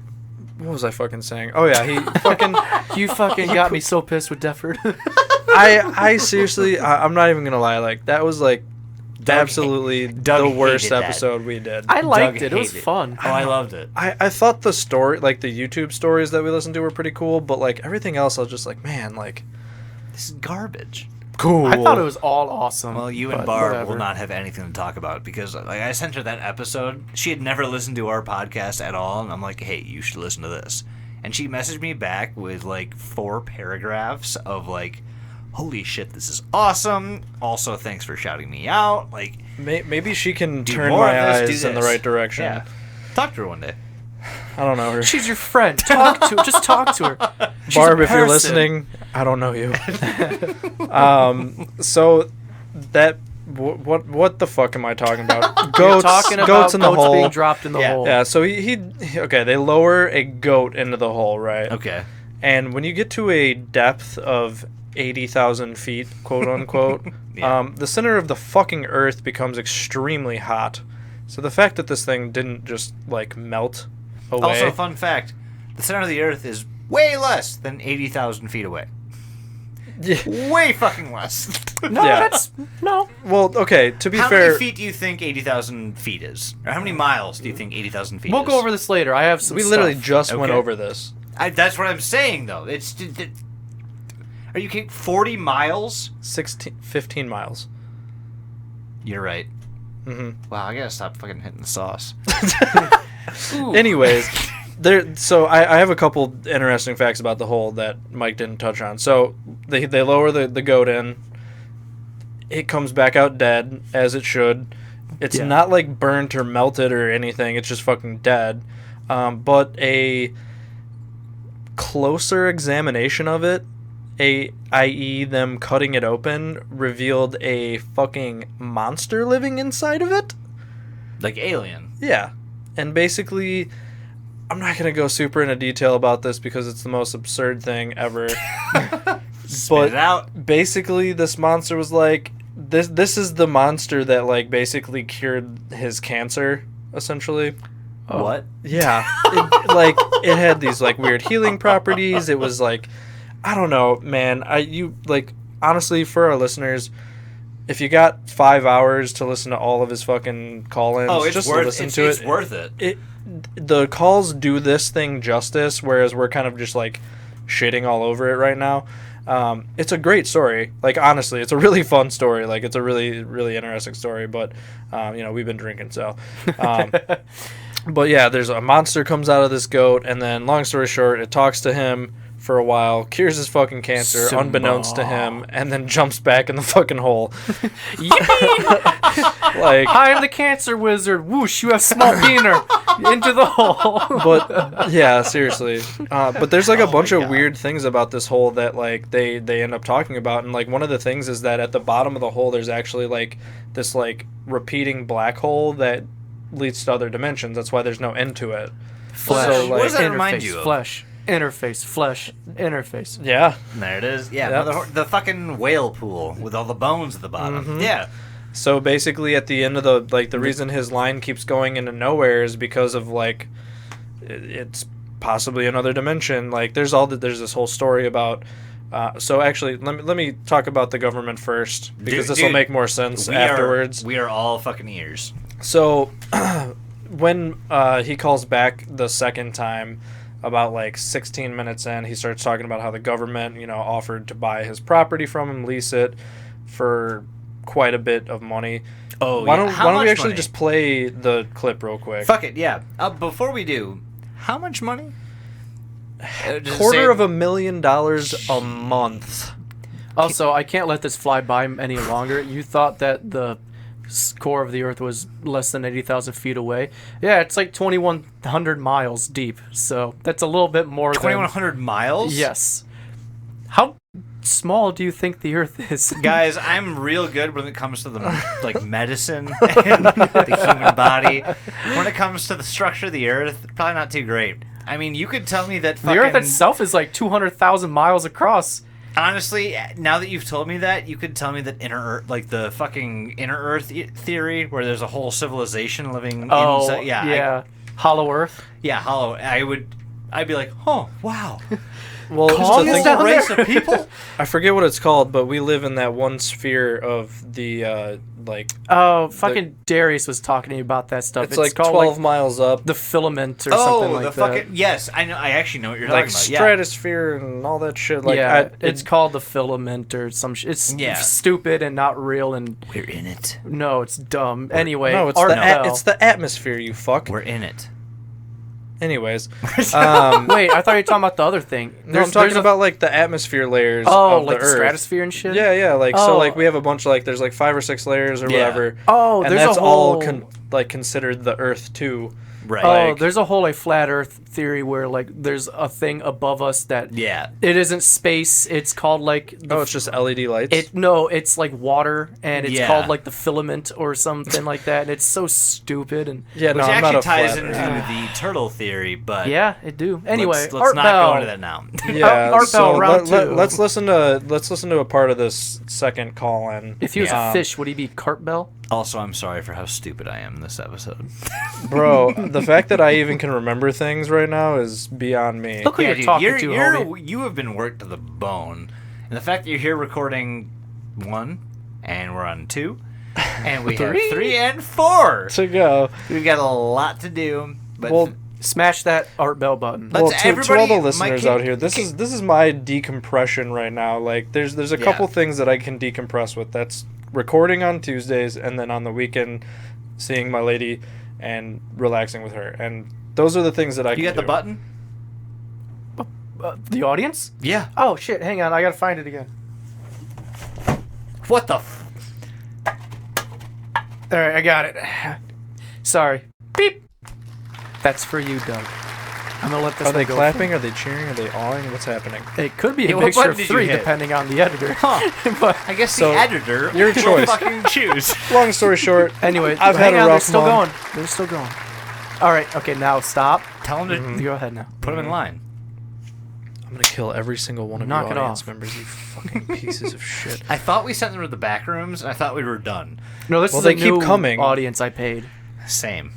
S4: what was I fucking saying? Oh yeah, he fucking.
S3: You fucking got me so pissed with Deptford.
S4: I seriously, I'm not even gonna lie. Like that was like
S2: Doug
S4: absolutely
S2: Doug
S4: the worst
S2: hated that.
S4: episode we did.
S3: I liked
S2: Doug
S3: it. It was
S2: hated
S3: fun.
S2: Oh, I loved it.
S4: I thought the story, like the YouTube stories that we listened to, were pretty cool. But like everything else, I was just like, man, like
S2: This is garbage.
S4: cool.
S3: I thought it was all awesome.
S2: Well, you and
S3: but
S2: Barb
S3: whatever.
S2: will not have anything to talk about because like I sent her that episode. She had never listened to our podcast at all, and I'm like, hey, you should listen to this. And she messaged me back with like 4 paragraphs of like, holy shit, this is awesome. Also, thanks for shouting me out. Like,
S4: Maybe she can
S2: do
S4: turn
S2: more
S4: my
S2: of this, do
S4: eyes in the
S2: this.
S4: right direction.
S2: Yeah. Talk to her one day.
S4: I don't know her.
S3: She's your friend. Talk to her. Just talk to her. She's
S4: Barb,
S3: a
S4: if you're
S3: person.
S4: listening, I don't know you. So that what the fuck am I talking about?
S3: You're
S4: Goats,
S3: talking about
S4: goats in the hole.
S3: being dropped in the
S2: Yeah.
S3: hole.
S4: Yeah, so he okay, they lower a goat into the hole, right?
S2: Okay.
S4: And when you get to a depth of 80,000 feet, quote unquote,
S2: Yeah.
S4: the center of the fucking earth becomes extremely hot. So the fact that this thing didn't just like melt away.
S2: Also, fun fact: the center of the Earth is way less than 80,000 feet away.
S4: Yeah.
S2: Way fucking less.
S3: No,
S4: Yeah.
S3: that's no.
S4: Well, okay, to be
S2: How
S4: fair,
S2: many feet do you think 80,000 feet is? Or how many miles do you think 80,000 feet
S3: We'll
S2: is?
S3: go over this later. I have some.
S4: we literally
S3: stuff.
S4: just went
S2: Okay.
S4: over this.
S2: That's what I'm saying, though. Are you kidding? 40 miles?
S4: 15 miles.
S2: You're right.
S4: hmm
S2: Wow, I gotta stop fucking hitting the sauce.
S4: Anyways, there. So I have a couple interesting facts about the hole that Mike didn't touch on. So they lower the goat in. It comes back out dead, as it should. It's
S3: Yeah.
S4: not like burnt or melted or anything. It's just fucking dead. But a closer examination of it, i.e. them cutting it open, revealed a fucking monster living inside of it.
S2: Like Alien.
S4: Yeah. And basically, I'm not going to go super into detail about this because it's the most absurd thing ever.
S2: Spit it out.
S4: Basically, this monster was like, this is the monster that like basically cured his cancer, essentially.
S2: What?
S4: Yeah. It had these like weird healing properties. It was like, I don't know, man. Honestly, for our listeners, if you got 5 hours to listen to all of his fucking call-ins,
S2: Oh, it's
S4: just
S2: worth
S4: listen
S2: it's,
S4: to
S2: it's
S4: it.
S2: worth it.
S4: The calls do this thing justice, whereas we're kind of just like shitting all over it right now. It's a great story. Like, honestly, it's a really fun story. Like, it's a really, really interesting story. But, we've been drinking, so. But yeah, there's a monster comes out of this goat, and then, long story short, it talks to him for a while, cures his fucking cancer,
S3: Simba.
S4: unbeknownst to him, and then jumps back in the fucking hole.
S3: Yippee!
S4: Like,
S3: I am the cancer wizard. Whoosh! You have small wiener into the hole.
S4: but yeah, seriously. But there's like a bunch of
S2: God.
S4: weird things about this hole that like they end up talking about, and like one of the things is that at the bottom of the hole there's actually like this like repeating black hole that leads to other dimensions. That's why there's no end to it.
S3: Flesh.
S4: So, like-
S2: what does that
S3: interface.
S2: remind you of?
S3: Flesh. Interface. Flesh. Interface.
S4: Yeah.
S2: There it is. Yeah,
S4: Yep.
S2: the fucking whale pool with all the bones at the bottom.
S4: Mhm.
S2: Yeah.
S4: So basically, at the end of the reason his line keeps going into nowhere is because of like it's possibly another dimension. Like there's this whole story about. So actually, let me talk about the government first because this will
S2: Dude,
S4: make more sense afterwards.
S2: We are all fucking ears.
S4: So when he calls back the second time, about like 16 minutes in, he starts talking about how the government, offered to buy his property from him, lease it for quite a bit of money.
S2: Oh,
S4: why
S2: yeah.
S4: don't we actually
S2: money?
S4: just play the clip real quick?
S2: Fuck it, yeah. Before we do, how much money?
S4: $250,000 a month.
S3: Also, I can't let this fly by any longer. You thought that the core of the Earth was less than 80,000 feet away. Yeah, it's like 2,100 miles deep. So that's a little bit more
S2: 2,100 miles?
S3: Yes. How small do you think the Earth is?
S2: Guys, I'm real good when it comes to the medicine and the human body. When it comes to the structure of the Earth, probably not too great. I mean, you could tell me that
S3: The Earth itself is like 200,000 miles across.
S2: Honestly, now that you've told me that, you could tell me that the fucking inner Earth theory, where there's a whole civilization living inside.
S3: Yeah. Hollow Earth.
S2: Hollow. I'd be like, oh wow.
S4: Well,
S3: Calm
S4: just to
S3: is
S4: think,
S3: down
S2: race
S3: there.
S2: of people.
S4: I forget what it's called, but we live in that one sphere of the
S3: Oh, fucking Darius was talking to me about that stuff.
S4: it's like
S3: called
S4: 12 miles up,
S3: the filament or something like
S2: the
S3: that.
S2: fucking yes, I know. I actually know what you're
S4: like
S2: talking about. Yeah.
S4: stratosphere and all that shit. Like,
S3: it's called the filament or some shit. It's stupid and not real, and
S2: We're in it.
S3: no, it's dumb. Anyway,
S4: no, it's
S3: Art
S4: the
S3: Bell.
S4: it's the atmosphere. You fuck.
S2: We're in it.
S4: Anyways,
S3: Wait, I thought you were talking about the other thing.
S4: no, I'm talking about like the atmosphere layers.
S3: Oh,
S4: of
S3: like
S4: the
S3: the
S4: Earth.
S3: stratosphere and shit.
S4: Yeah, like
S3: Oh.
S4: so, like we have a bunch of there's like 5 or 6 layers or
S2: Yeah.
S4: whatever.
S3: Oh,
S4: and
S3: there's
S4: that's
S3: a
S4: all
S3: whole.
S4: considered the Earth too.
S2: Right.
S3: Oh, there's a whole flat Earth theory where there's a thing above us that
S2: Yeah.
S3: it isn't space. It's called
S4: It's just LED lights.
S3: it's like water, and it's
S2: Yeah.
S3: called the filament or something like that. And it's so stupid. And
S4: yeah,
S2: Which
S4: no, I'm not
S2: actually
S4: a
S2: ties
S4: flat
S2: into
S4: earther.
S2: the turtle theory, but
S3: yeah, it do. Anyway,
S2: let's
S3: Art
S2: not
S3: Bell.
S2: go into that now.
S4: Yeah,
S3: Art
S4: so
S3: Bell, round two.
S4: let's listen to a part of this second call in.
S3: If he was a fish, would he be Cart Bell?
S2: Also, I'm sorry for how stupid I am in this episode.
S4: Bro, the fact that I even can remember things right now is beyond me.
S3: Look who you're
S2: dude,
S3: talking to, homie.
S2: you have been worked to the bone, and the fact that you're here recording 1, and we're on 2, and we have 3 and 4.
S4: To go.
S2: We've got a lot to do. But
S4: Well,
S3: Smash that Art Bell button.
S2: Let's-
S4: well, to all
S2: everybody-
S4: the
S2: my
S4: listeners
S2: kid-
S4: out here, this is my decompression right now. Like, there's a couple things that I can decompress with. That's recording on Tuesdays, and then on the weekend, seeing my lady and relaxing with her. And those are the things that I can
S2: you got
S4: do.
S2: the button?
S3: The audience?
S2: Yeah.
S3: Oh shit! Hang on, I gotta find it again.
S2: What the?
S3: All right, I got it. Sorry. Beep. That's for you, Doug. I'm gonna let this.
S4: Are they
S3: one go
S4: clapping? Are they cheering? Are they awing? What's happening?
S3: It could be a
S2: Hey, what
S3: mixture
S2: button
S3: of
S2: did you
S3: 3
S2: hit?
S3: depending on the editor. But
S2: I guess
S4: So,
S2: the editor.
S4: your
S2: will
S4: choice.
S2: Fucking choose.
S4: Long story short,
S3: anyway,
S4: I've
S3: hang
S4: had a
S3: on,
S4: rough
S3: they're still
S4: month.
S3: going. They're still going. All right. Okay, now stop.
S2: Tell him to
S4: Mm-hmm.
S3: Go ahead now.
S2: put him in line.
S4: I'm gonna kill every single one of
S3: Knock
S4: your
S3: it
S4: audience
S3: off.
S4: members, you fucking pieces of shit.
S2: I thought we sent them to the back rooms, and I thought we were done.
S3: No, this
S4: Well,
S3: is
S4: they
S3: a
S4: keep
S3: new
S4: coming.
S3: audience I paid.
S2: Same.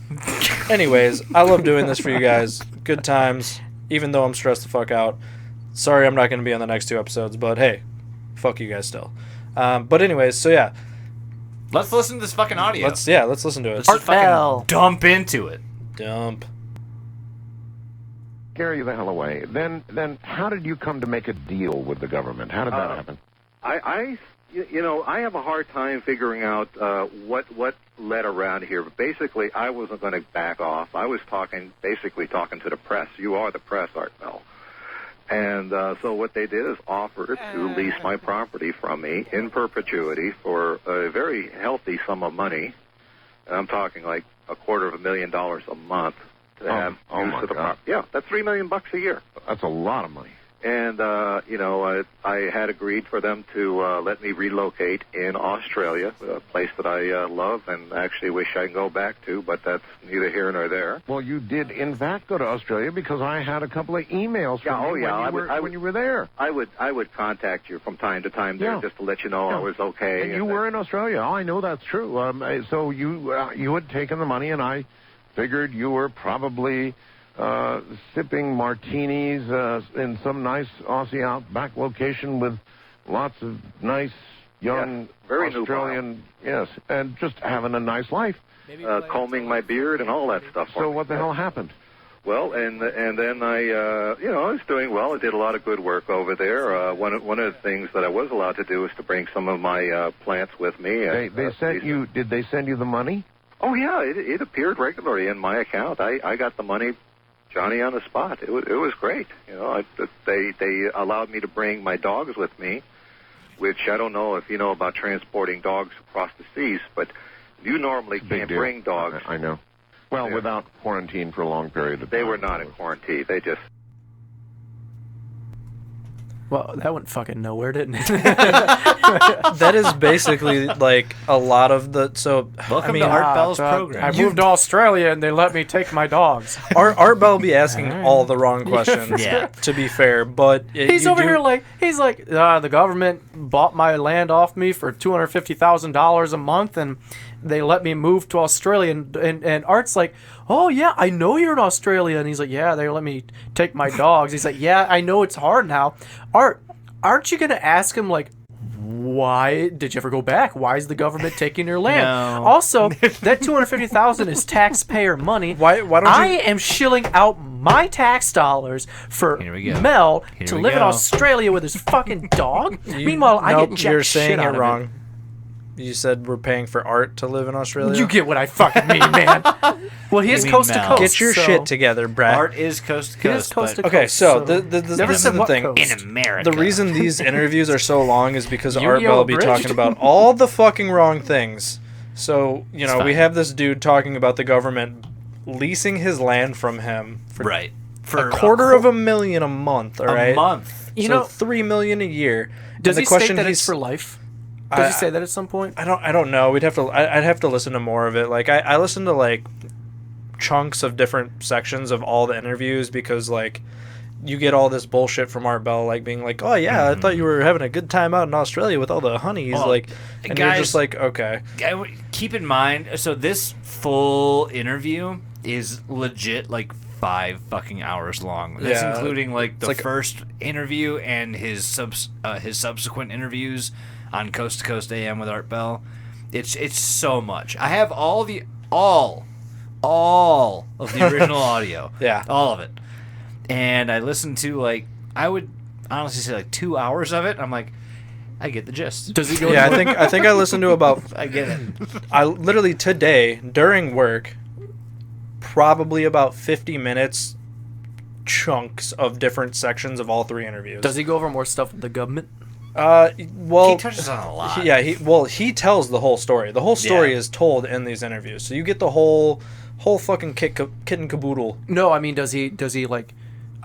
S4: Anyways, I love doing this for you guys. Good times, even though I'm stressed the fuck out. Sorry I'm not going to be on the next 2 episodes, but hey, fuck you guys still. But anyways, so yeah,
S2: Let's listen to this fucking audio.
S4: let's listen to it.
S2: Let's just
S3: Bell.
S2: fucking dump into it.
S4: Dump.
S5: Scare you the hell away. Then how did you come to make a deal with the government? How did that happen?
S6: I have a hard time figuring out what led around here. But basically, I wasn't going to back off. I was basically talking to the press. You are the press, Art Bell. And so what they did is offer to lease my property from me in perpetuity for a very healthy sum of money. And I'm talking like $250,000 a month to have
S5: oh
S6: use
S5: my
S6: of the
S5: God.
S6: property. Yeah, that's $3 million a year.
S5: That's a lot of money.
S6: And, I had agreed for them to let me relocate in Australia, a place that I love and actually wish I could go back to, but that's neither here nor there.
S5: Well, you did, in fact, go to Australia because I had a couple of emails from you when you were there.
S6: I would contact you from time to time there
S5: Yeah.
S6: just to let you know I was okay.
S5: And you were in Australia. Oh, I know that's true. So you had taken the money, and I figured you were probably sipping martinis in some nice Aussie outback location with lots of nice young
S6: very
S5: Australian, yes, and just having a nice life.
S6: combing my beard and all that stuff.
S5: So what the hell happened?
S6: Well, and then I I was doing well. I did a lot of good work over there. One of the things that I was allowed to do was to bring some of my plants with me.
S5: They sent you. Did they send you the money?
S6: Oh yeah, it appeared regularly in my account. I got the money, Johnny, on the spot. It was great. They allowed me to bring my dogs with me, which I don't know if you know about transporting dogs across the seas, but you normally can't bring dogs.
S5: I know. Well, without quarantine for a long period of time.
S6: They were not in quarantine. They just...
S3: Well, that went fucking nowhere, didn't it?
S4: That is basically like a lot of the. So
S2: Welcome to Art Bell's program.
S3: I moved to Australia and they let me take my dogs.
S4: Art Bell be asking all the wrong questions.
S2: Yeah.
S4: To be fair, but
S3: He's over here like the government bought my land off me for $250,000 a month and they let me move to Australia and Art's like, oh yeah, I know you're in Australia, and he's like, yeah, they let me take my dogs. He's like, yeah, I know it's hard now. Art, aren't you gonna ask him like, why did you ever go back? Why is the government taking your land?
S2: No.
S3: Also, that $250,000 is taxpayer money.
S4: Why don't you?
S3: I am shilling out my tax dollars for
S2: Here we go.
S3: Mel
S2: Here
S3: to
S2: we
S3: live in
S2: go.
S3: Australia with his fucking dog. Meanwhile, I
S4: Nope,
S3: get jack
S4: you're
S3: shit
S4: saying
S3: out
S4: it
S3: of
S4: wrong. You said we're paying for Art to live in Australia.
S3: You get what I fucking mean, man. Well, he is
S2: mean
S3: coast to
S2: Mel.
S3: coast.
S4: Get your
S3: so-
S4: shit together, Brad.
S2: Art is coast to
S3: He
S2: coast.
S3: is coast to
S2: but
S3: coast.
S4: Okay, so
S3: so-
S4: this
S3: Never
S4: is
S3: said
S4: the
S3: what
S4: thing.
S3: coast.
S2: in America.
S4: The reason these interviews are so long is because Art
S3: Yu-Gi-Oh!
S4: Bell be
S3: Abridged.
S4: talking about all the fucking wrong things. So, we
S2: fine.
S4: have this dude talking about the government leasing his land from him for
S2: right for
S4: a quarter of $1 million a month, all right?
S2: a month.
S3: You
S4: So
S3: know,
S4: $3 million a year.
S3: does
S4: And
S3: he state that it's for life? Does he say that at some point?
S4: I don't know. I'd have to listen to more of it. Like I listened to like chunks of different sections of all the interviews because like you get all this bullshit from Art Bell like being like, oh yeah, I thought you were having a good time out in Australia with all the honeys,
S2: Oh,
S4: like, and
S2: guys,
S4: you're just like, okay,
S2: Keep in mind, so this full interview is legit like 5 fucking hours long. That's
S4: Yeah.
S2: including like the
S4: like-
S2: first interview and his subsequent interviews on Coast to Coast AM with Art Bell. It's so much. I have all of the original audio.
S4: Yeah.
S2: All of it. And I listened to like, I would honestly say like 2 hours of it. I'm like, I get the gist.
S3: Does he go?
S4: yeah, I think I listened to about
S2: I get it.
S4: I literally today during work, probably about 50 minutes chunks of different sections of all 3 interviews.
S3: Does he go over more stuff with the government?
S4: Well,
S2: He touches on a lot.
S4: He tells the whole story. The whole story
S2: Yeah.
S4: is told in these interviews, so you get the whole fucking kit and caboodle.
S3: No, I mean, does he like?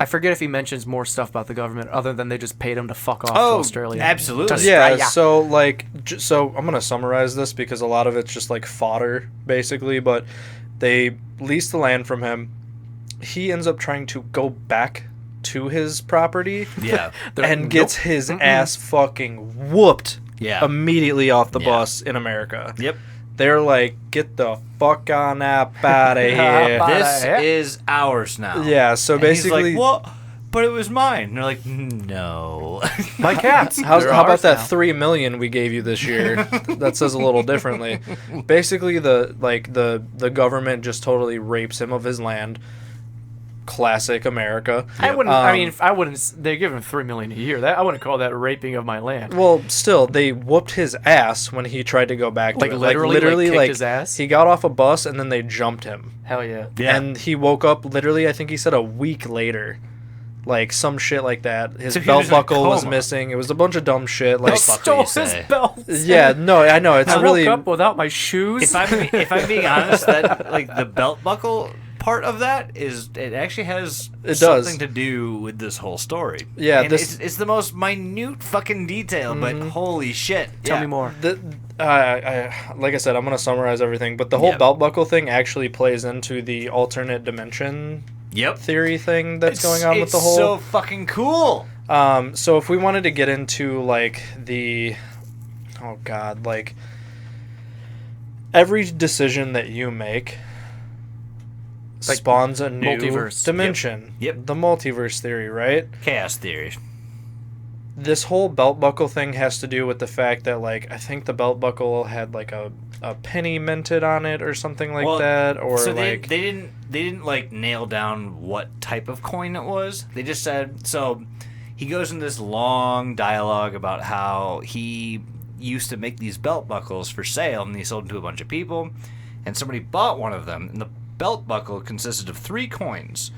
S3: I forget if he mentions more stuff about the government other than they just paid him to fuck off to Australia.
S2: absolutely.
S3: To
S4: Yeah,
S3: Australia.
S4: so like, so I'm gonna summarize this because a lot of it's just like fodder, basically. But they lease the land from him. He ends up trying to go back to his property.
S2: Yeah.
S4: And gets his ass fucking whooped.
S2: Yeah.
S4: Immediately off the
S2: Yeah.
S4: bus in America.
S2: Yep.
S4: They're like, get the fuck on up out of here.
S2: This
S3: yeah.
S2: is ours now.
S4: Yeah, so
S2: And
S4: basically,
S2: he's like, what? But it was mine. And they're like, no.
S3: My cats.
S4: how
S3: They're
S4: about
S3: ours
S4: that
S3: now.
S4: $3 million we gave you this year? That says a little differently. Basically, the government just totally rapes him of his land. Classic America.
S3: I wouldn't. I mean, I wouldn't. They give him $3 million a year. That I wouldn't call that raping of my land.
S4: Well, still, they whooped his ass when he tried to go back to
S3: Like,
S4: it.
S3: literally, like, kicked his ass?
S4: He got off a bus and then they jumped him.
S3: Hell yeah.
S2: Yeah.
S4: And he woke up literally, I think he said a week later. Like some shit like that. His
S2: So he
S4: belt
S2: was in a
S4: buckle was
S2: coma.
S4: missing. It was a bunch of dumb shit. Like,
S2: What the fuck
S3: Stole
S2: you
S3: his
S2: say?
S3: belt.
S4: yeah, no, I know it's
S3: I
S4: really.
S3: woke up without my shoes.
S2: if I'm being honest, that like the belt buckle part of that is it actually has
S4: It
S2: something
S4: does.
S2: to do with this whole story.
S4: Yeah,
S2: And
S4: this-
S2: it's the most minute fucking detail, but holy shit.
S3: Tell
S2: Yeah.
S3: me more.
S4: Like I said, I'm gonna summarize everything, but the whole
S2: Yep.
S4: belt buckle thing actually plays into the alternate dimension
S2: Yep.
S4: theory thing that's going on with the whole.
S2: It's so fucking cool.
S4: So if we wanted to get into like like every decision that you make
S3: Like
S4: spawns a new
S3: multiverse.
S4: dimension.
S2: Yep.
S4: The multiverse theory, right?
S2: Chaos theory.
S4: this whole belt buckle thing has to do with the fact that, like, I think the belt buckle had like a penny minted on it or something like that, or
S2: so
S4: like
S2: they didn't like nail down what type of coin it was. They just said so. He goes in this long dialogue about how he used to make these belt buckles for sale, and he sold them to a bunch of people, and somebody bought one of them, and the belt buckle consisted of 3 coins.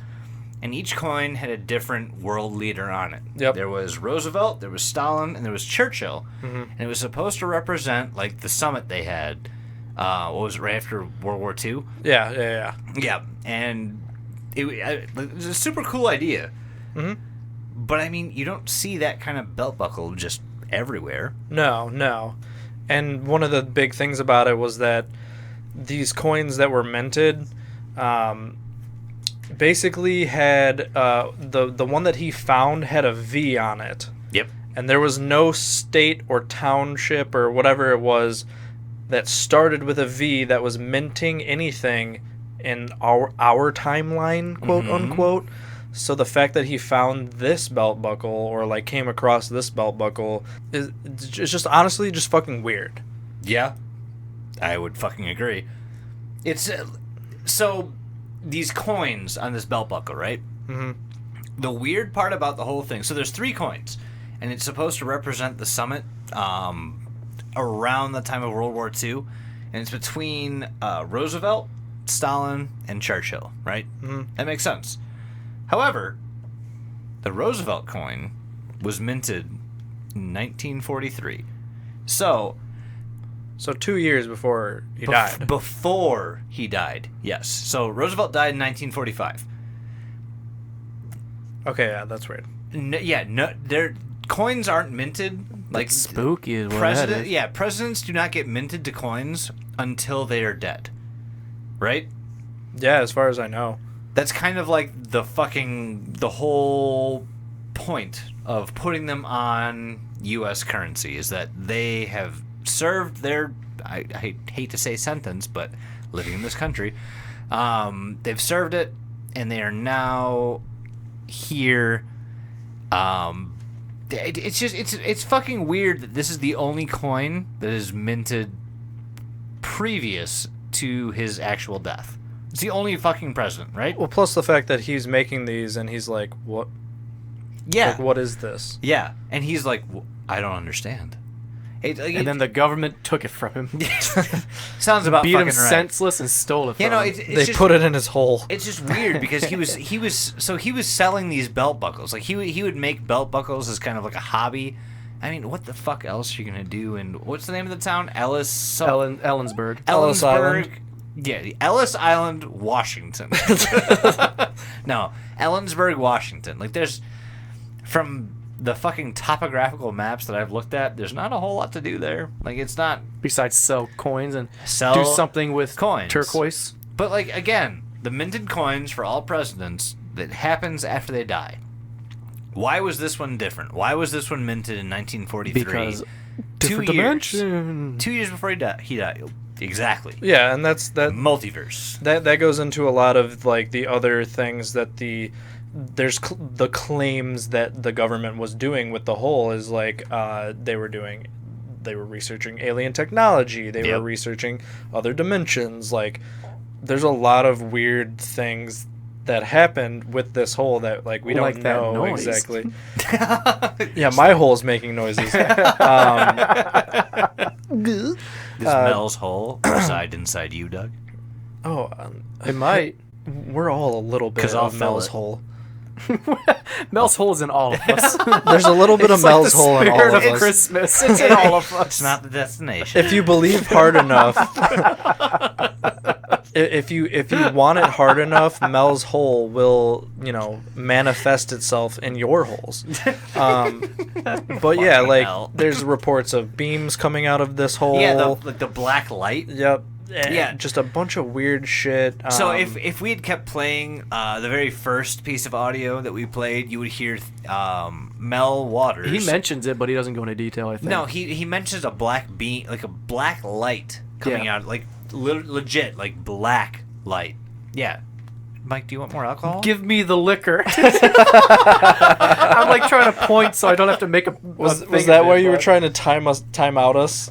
S2: And each coin had a different world leader on it.
S4: Yep.
S2: There was Roosevelt, there was Stalin, and there was Churchill.
S4: Mm-hmm.
S2: And it was supposed to represent, like, the summit they had. What was it, right after World War II?
S4: yeah.
S2: Yeah. And it was a super cool idea.
S4: Mm-hmm.
S2: But, I mean, you don't see that kind of belt buckle just everywhere.
S4: No. And one of the big things about it was that these coins that were minted, basically had the one that he found had a V on it.
S2: Yep.
S4: And there was no state or township or whatever it was that started with a V that was minting anything in our timeline, quote unquote. So the fact that he found this belt buckle or like came across this belt buckle is just honestly just fucking weird.
S2: Yeah. I would fucking agree. It's so these coins on this belt buckle, right?
S4: Mm-hmm.
S2: The weird part about the whole thing, so there's 3 coins, and it's supposed to represent the summit around the time of World War II, and it's between Roosevelt, Stalin, and Churchill, right?
S4: Mm-hmm.
S2: That makes sense. However, the Roosevelt coin was minted in 1943. So
S4: 2 years before he died.
S2: Before he died, yes. So Roosevelt died in 1945.
S4: Okay, yeah, that's weird.
S2: Their coins aren't minted. Like
S3: That's spooky is what that is.
S2: Yeah, presidents do not get minted to coins until they are dead. Right?
S4: Yeah, as far as I know.
S2: That's kind of like the whole point of putting them on U.S. currency is that they have served their, I hate to say sentence, but living in this country, they've served it, and they are now here. It's fucking weird that this is the only coin that is minted previous to his actual death. It's the only fucking president, right?
S4: Well, plus the fact that he's making these and he's like, what?
S2: Yeah.
S4: Like, what is this?
S2: Yeah. And he's like, I don't understand.
S3: And then the government took it from him.
S2: Sounds about
S3: beat
S2: fucking
S3: him
S2: right.
S3: senseless and stole it from him.
S4: They put it in his hole.
S2: It's just weird because he was selling these belt buckles. Like he would make belt buckles as kind of like a hobby. I mean, what the fuck else are you gonna do? And what's the name of the town?
S3: Ellensburg.
S4: Ellis Island.
S2: Yeah, the Ellis Island, Washington. No, Ellensburg, Washington. Like there's from the fucking topographical maps that I've looked at, there's not a whole lot to do there. Like it's not
S3: Besides sell coins and
S2: Sell
S3: do something with
S2: coins.
S3: turquoise.
S2: But like again, the minted coins for all presidents that happens after they die. Why was this one different? Why was this one minted in 1943?
S3: Because
S2: 2
S3: different
S2: years.
S3: dimension.
S2: 2 years before he died. Exactly.
S4: Yeah, and that's that.
S2: Multiverse.
S4: That goes into a lot of like the other things that the claims that the government was doing with the whole is like they were researching alien technology. They were researching other dimensions. Like there's a lot of weird things that happened with this hole that like we don't know exactly. Yeah, my hole's making noises.
S2: This Mels Hole reside inside you, Doug?
S3: It might.
S4: We're all a little bit
S2: I'll
S4: of
S2: fill
S4: Mel's
S2: it.
S4: hole.
S3: Mel's Hole is in all of us.
S4: There's a little bit of Mel's hole in all
S3: Spirit
S4: of
S3: of
S4: us.
S3: Christmas. It's in all of us.
S2: It's not the destination.
S4: If you believe hard enough, if you want it hard enough, Mel's hole will manifest itself in your holes. But yeah, like
S2: hell.
S4: there's reports of beams coming out of this hole.
S2: Yeah, the black light.
S4: Yep.
S2: Yeah.
S4: Just a bunch of weird shit.
S2: So if we had kept playing the very first piece of audio that we played, you would hear Mel Waters.
S3: He mentions it, but he doesn't go into detail, I think.
S2: No, he mentions a black beam, like a black light coming out, like legit, like black light. Yeah. Mike, do you want more alcohol?
S3: Give me the liquor. I'm like trying to point so I don't have to make a.
S4: Was that why you were trying to time out us?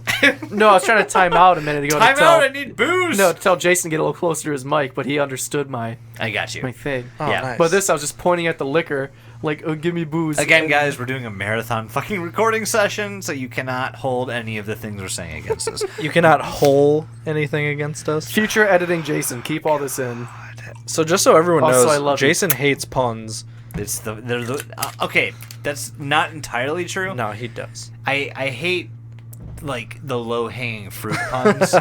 S3: No, I was trying to time out a minute ago.
S2: Time
S3: to tell,
S2: out! I need booze.
S3: No, to tell Jason to get a little closer to his mic, but he understood my
S2: I got you.
S3: thing.
S4: Oh,
S2: Yeah.
S4: nice.
S3: But this, I was just pointing at the liquor, like, oh, give me booze.
S2: Again, guys, we're doing a marathon fucking recording session, so you cannot hold any of the things we're saying against us.
S4: You cannot hole anything against us.
S3: Future editing, Jason, keep all this in.
S4: So just so everyone
S3: Also, I
S4: knows,
S3: love you.
S4: Jason hates puns.
S2: It's okay. That's not entirely true.
S4: No, he does.
S2: I hate like the low hanging fruit puns,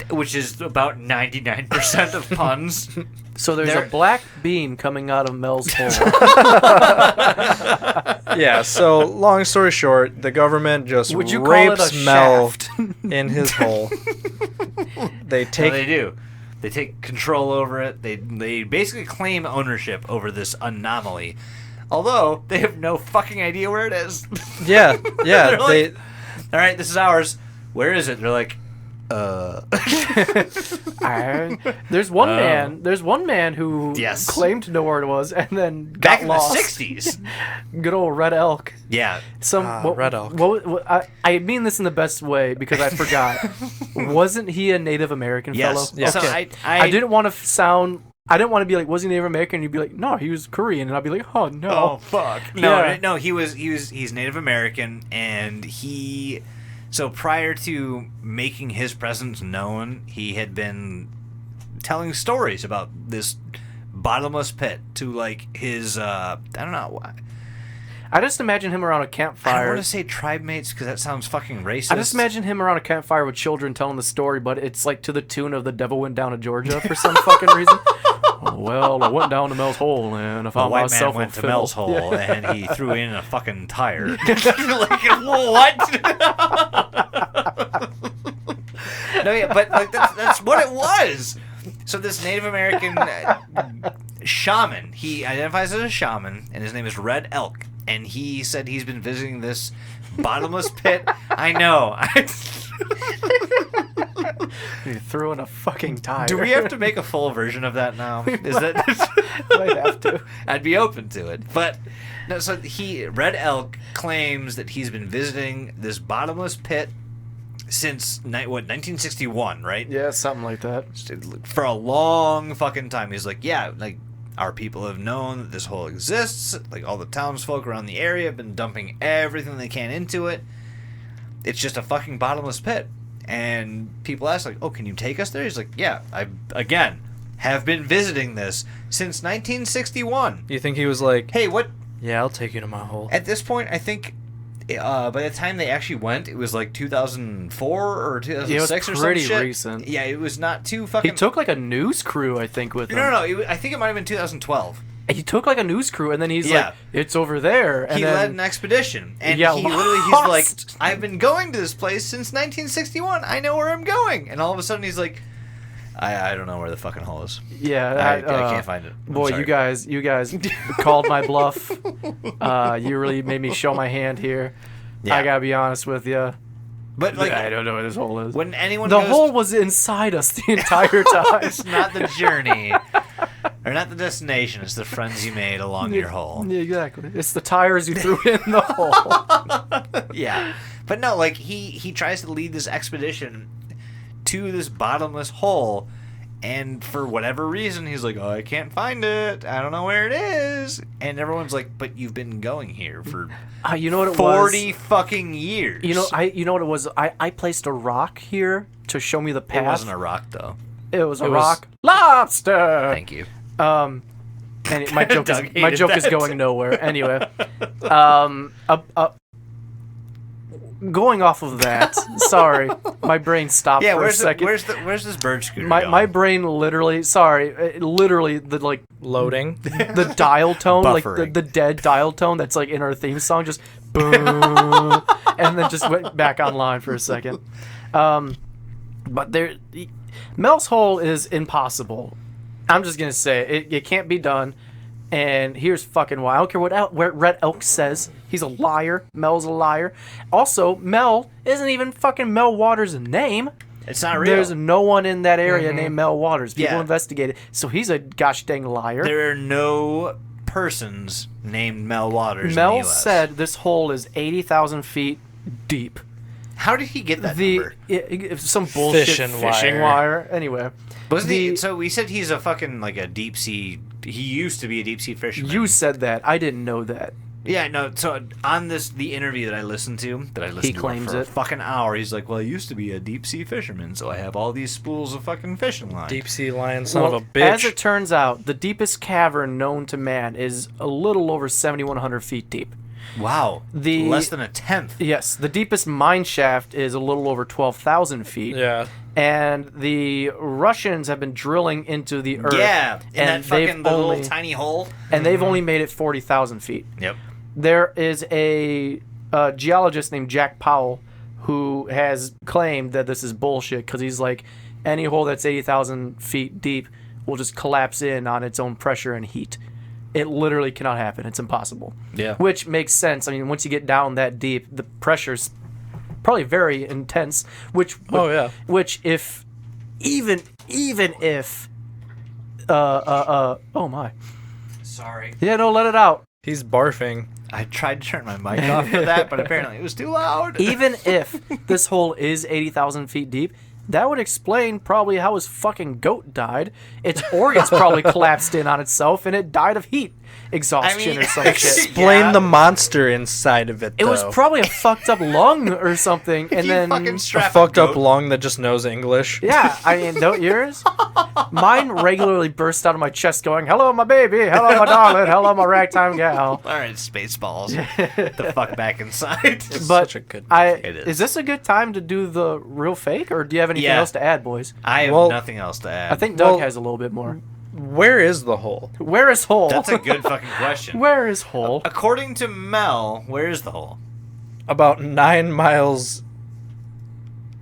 S2: which is about 99% of puns.
S3: So there's
S2: There-
S3: a black beam coming out of Mels Hole.
S4: Yeah, so long story short, the government just
S3: Would you call it
S4: rapes
S3: a
S4: Mel
S3: shaft?
S4: in his hole. They
S2: No,
S4: take
S2: they do. They take control over it. They basically claim ownership over this anomaly, although they have no fucking idea where it is.
S4: yeah,
S2: They're like,
S4: they
S2: all right, this is ours. Where is it? They're like,
S3: There's one man. There's one man who
S2: Yes.
S3: claimed to know where it was, and then got
S2: back in
S3: lost.
S2: the 60s.
S3: Good old Red Elk.
S2: Yeah.
S4: Red Elk.
S3: I mean this in the best way because I forgot. Wasn't he a Native American
S2: Yes.
S3: fellow?
S2: Yeah. So
S3: Okay.
S2: I
S3: I didn't want to sound. I didn't want to be like, was he Native American? And you'd be like, no, he was Korean, and I'd be like, oh no.
S2: Oh fuck! No,
S3: Yeah.
S2: no, he's Native American, and so prior to making his presence known, he had been telling stories about this bottomless pit to like his I don't know why.
S3: I just imagine him around a
S2: I don't
S3: campfire.
S2: want to say tribe mates because that sounds fucking racist.
S3: I just imagine him around a campfire with children telling the story, but it's like to the tune of "The Devil Went Down to Georgia" for some fucking reason. Well, I went down to Mel's Hole and I
S2: a
S3: found
S2: white man
S3: myself
S2: went to
S3: a fill.
S2: Mels Hole and he threw in a fucking tire. Like what? No, yeah, but like that's what it was. So this Native American shaman, he identifies as a shaman, and his name is Red Elk, and he said he's been visiting this bottomless pit. I know.
S3: He threw in a fucking tire.
S2: Do we have to make a full version of that now? Is that?
S3: Might have to.
S2: I'd be open to it, but no. So Red Elk claims that he's been visiting this bottomless pit since 1961, right?
S3: Yeah, something like that.
S2: For a long fucking time. He's like, yeah, like our people have known that this hole exists. Like all the townsfolk around the area have been dumping everything they can into it. It's just a fucking bottomless pit. And people ask, like, oh, can you take us there? He's like, yeah, I again have been visiting this since 1961.
S4: You think he was like,
S2: Hey, what?
S4: yeah, I'll take you to my hole.
S2: At this point, I think by the time they actually went, it was like 2004 or 2006 or some
S3: pretty
S2: shit.
S3: recent.
S2: Yeah, it was not too
S3: He
S2: fucking.
S3: took like a news crew, I think, with him.
S2: No. I think it might have been 2012.
S3: He took like a news crew, and then he's
S2: Yeah.
S3: like, "It's over there." And
S2: He
S3: then,
S2: led an expedition, and
S3: Yeah,
S2: he's like,
S3: lost.
S2: "I've been going to this place since 1961. I know where I'm going." And all of a sudden, he's like, "I don't know where the fucking hole is.
S3: yeah,
S2: I can't find it." I'm
S3: Boy,
S2: sorry.
S3: you guys called my bluff. You really made me show my hand here.
S2: Yeah.
S3: I gotta be honest with you.
S2: But like,
S3: I don't know where this hole is.
S2: when anyone
S3: The
S2: goes,
S3: hole was inside us the entire time.
S2: it's not the journey, or not the destination. It's the friends you made along your hole.
S3: Yeah, exactly. It's the tires you threw in the hole.
S2: Yeah, but no, like he tries to lead this expedition to this bottomless hole, and for whatever reason, he's like, "Oh, I can't find it. I don't know where it is." And everyone's like, "But you've been going here for
S3: You know what it
S2: 40 fucking years."
S3: You know what it was? I placed a rock here to show me the path.
S2: it wasn't a rock though.
S3: It was a
S4: It was-
S3: rock. Lobster.
S2: Thank you.
S3: And my joke
S2: Doug
S3: is my
S2: hated
S3: joke is
S2: that.
S3: going nowhere. Anyway, going off of that. Sorry, my brain stopped
S2: Yeah,
S3: for a
S2: where's
S3: second.
S2: where's this bird scooter?
S3: my
S2: going?
S3: brain literally. Sorry, literally the like
S4: Loading.
S3: the dial tone, like
S2: Buffering.
S3: the dead dial tone that's like in our theme song, just boom, and then just went back online for a second. But Mel's Hole is impossible. I'm just gonna say it can't be done. And here's fucking why. I don't care what Red Elk says. He's a liar. Mel's a liar. Also, Mel isn't even fucking Mel Waters' name.
S2: It's not real.
S3: There's no one in that area named Mel Waters. People
S2: Yeah.
S3: investigated. So he's a gosh dang liar.
S2: There are no persons named Mel Waters in the
S3: Mel
S2: US.
S3: said this hole is 80,000 feet deep.
S2: How did he get that number?
S3: Some bullshit
S4: Fishing
S3: wire. Anyway,
S2: Wasn't he? So we said he's a fucking like a deep sea. He used to be a deep sea fisherman.
S3: you said that. I didn't know that.
S2: Yeah, no. So on the interview that I listened to,
S3: claims
S2: for a
S3: it.
S2: fucking hour. He's like, "Well, I used to be a deep sea fisherman, so I have all these spools of fucking fishing line."
S4: Deep sea lion, son
S3: Well,
S4: of a bitch.
S3: as it turns out, the deepest cavern known to man is a little over 7,100 feet deep.
S2: Wow,
S3: The-
S2: less than a tenth.
S3: Yes, the deepest mine shaft is a little over 12,000 feet.
S4: Yeah.
S3: And the Russians have been drilling into the earth.
S2: Yeah, in
S3: and
S2: that fucking
S3: they've
S2: the
S3: only,
S2: little tiny hole.
S3: and they've only made it 40,000 feet.
S2: Yep.
S3: There is a geologist named Jack Powell who has claimed that this is bullshit because he's like, any hole that's 80,000 feet deep will just collapse in on its own pressure and heat. It literally cannot happen. It's impossible.
S2: Yeah.
S3: Which makes sense. I mean, once you get down that deep, the pressure's probably very intense. Which
S4: Oh, yeah.
S3: Which if even if oh my.
S2: Sorry.
S3: Yeah, no, let it out.
S4: He's barfing.
S2: I tried to turn my mic off for that, but apparently it was too loud.
S3: Even if this hole is 80,000 feet deep, that would explain probably how his fucking goat died. Its organs probably collapsed in on itself and it died of heat exhaustion or some shit.
S4: Explain
S2: Yeah.
S4: the monster inside of it,
S3: It was
S4: though.
S3: probably a fucked up lung or something, and
S2: You
S3: then
S2: fucking
S4: a
S2: strap
S4: fucked up
S2: goat-
S4: lung that just knows English.
S3: yeah, I mean, don't yours? Mine regularly burst out of my chest, going, "Hello, my baby. Hello, my darling. Hello, my ragtime gal."
S2: All right, Spaceballs. The fuck back inside.
S3: But
S4: Such a good.
S2: It is.
S3: is this a good time to do the real fake, or do you have anything
S2: Yeah.
S3: else to add, boys?
S2: I have
S4: Well,
S2: nothing else to add.
S3: I think Doug
S4: Well-
S3: has a little bit more.
S4: Where is the hole?
S3: Where is Hole?
S2: that's a good fucking question.
S3: Where is Hole?
S2: According to Mel, where is the hole?
S4: About 9 miles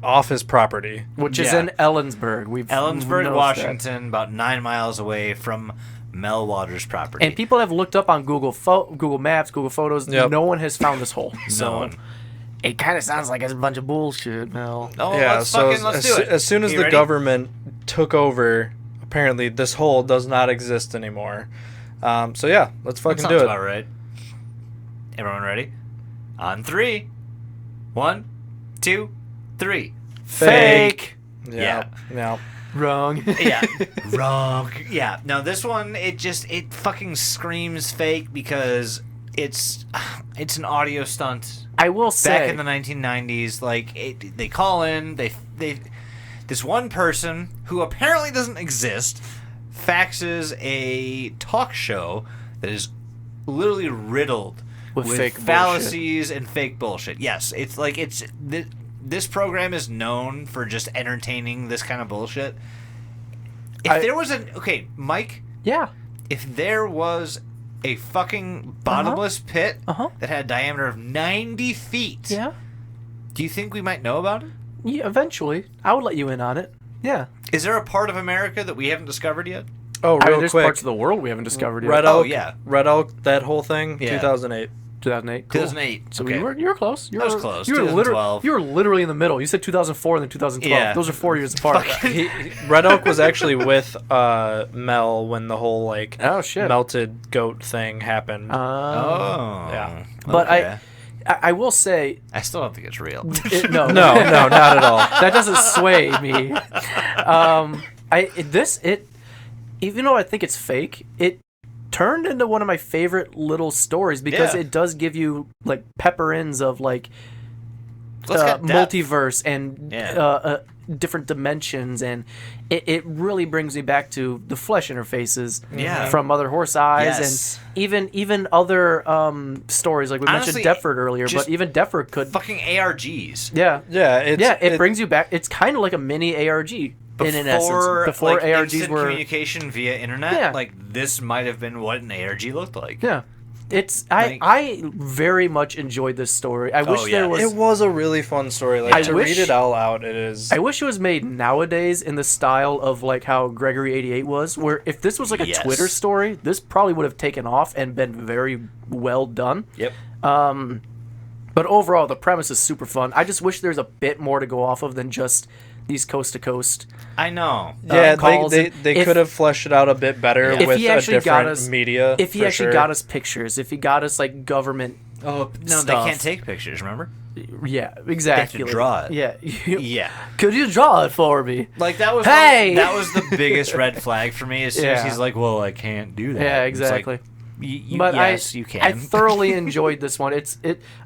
S4: off his property.
S3: Which is
S2: Yeah.
S3: in Ellensburg. We've
S2: Ellensburg,
S3: noticed that.
S2: Washington, about 9 miles away from Mel Waters' property.
S3: And people have looked up on Google Maps, Google Photos.
S4: Yep.
S3: No one has found this hole. So
S2: No one.
S3: it kind of sounds like it's a bunch of bullshit, Mel.
S2: Oh,
S4: yeah,
S2: let's
S4: so
S2: let's do it.
S4: as soon as
S2: You
S4: the
S2: ready?
S4: government took over, apparently this hole does not exist anymore. So yeah, let's
S2: That
S4: fucking
S2: sounds
S4: do it.
S2: about right. Everyone ready? On 3. 1, 2, 3.
S3: Fake.
S4: Yeah. Yeah.
S3: Wrong.
S2: Yeah. Wrong. Yeah. No, this one it fucking screams fake because it's an audio stunt.
S3: I will say.
S2: Back in the 1990s, like they call in, they this one person who apparently doesn't exist faxes a talk show that is literally riddled
S3: With fake
S2: fallacies and fake bullshit. Yes, it's like this program is known for just entertaining this kind of bullshit. If there was Mike,
S3: yeah.
S2: if there was a fucking bottomless pit
S3: Uh-huh.
S2: that had a diameter of 90 feet,
S3: Yeah.
S2: do you think we might know about it?
S3: Yeah. Eventually, I would let you in on it. Yeah.
S2: Is there a part of America that we haven't discovered yet?
S4: Oh,
S3: I mean,
S4: real
S3: there's
S4: quick.
S3: parts of the world we haven't discovered yet.
S4: Red
S2: Oh,
S4: Elk.
S2: yeah.
S4: Red Elk. That whole thing.
S2: Yeah.
S4: 2008.
S3: 2008. Cool.
S2: 2008.
S3: So
S2: okay.
S3: you were close. You
S2: I was
S3: were
S2: close.
S3: You were
S2: 2012.
S3: You were literally in the middle. You said 2004 and then 2012.
S2: Yeah.
S3: Those are 4 years apart.
S4: Red Elk was actually with Mel when the whole like
S3: Oh, shit.
S4: melted goat thing happened.
S2: Oh.
S4: Yeah.
S3: But
S2: okay.
S3: I will say
S2: I still don't think it's real.
S3: no.
S4: no, not at all.
S3: That doesn't sway me. Even though I think it's fake, it turned into one of my favorite little stories because
S2: Yeah.
S3: it does give you like pepper-ins of like
S2: Let's get depth.
S3: multiverse and
S2: Yeah.
S3: different dimensions, and it really brings me back to the flesh interfaces
S2: Yeah.
S3: from Mother Horse Eyes,
S2: Yes.
S3: and even other stories like we
S2: Honestly,
S3: mentioned Deptford earlier,
S2: just
S3: but even Deptford could
S2: Fucking ARGs.
S3: yeah.
S4: Yeah,
S3: It brings you back. It's kind of like a mini ARG in an essence. Before
S2: like,
S3: ARGs
S2: instant
S3: were,
S2: communication via internet,
S3: Yeah.
S2: like this might have been what an ARG looked like.
S3: yeah. It's
S2: Like-
S3: I very much enjoyed this story. I wish
S2: yeah.
S3: there was.
S4: It was a really fun story. Like
S3: I
S4: to
S3: wish-
S4: read it all out, it is.
S3: I wish it was made nowadays in the style of like how Gregory 88 was, where if this was like a
S2: Yes.
S3: Twitter story, this probably would have taken off and been very well done.
S2: Yep.
S3: But overall, the premise is super fun. I just wish there's a bit more to go off of than just these coast to coast.
S2: I know.
S4: Yeah,
S3: calls.
S4: they
S3: If-
S4: could have fleshed it out a bit better
S2: Yeah.
S4: with
S3: If he
S4: a
S3: actually got
S4: different
S3: us-
S4: media.
S3: If he
S4: for
S3: actually
S4: sure.
S3: got us pictures, if he got us like government.
S2: No,
S3: stuff.
S2: they can't take pictures. Remember?
S3: Yeah, exactly.
S2: draw it.
S3: Yeah.
S2: Yeah.
S3: Could you draw it for me?
S2: Like that was
S3: Hey!
S2: that was the biggest red flag for me. As soon as
S3: Yeah.
S2: he's like, "Well, I can't do that."
S3: Yeah,
S2: It's like,
S3: exactly.
S2: but yes,
S3: I,
S2: you can.
S3: I thoroughly enjoyed this one.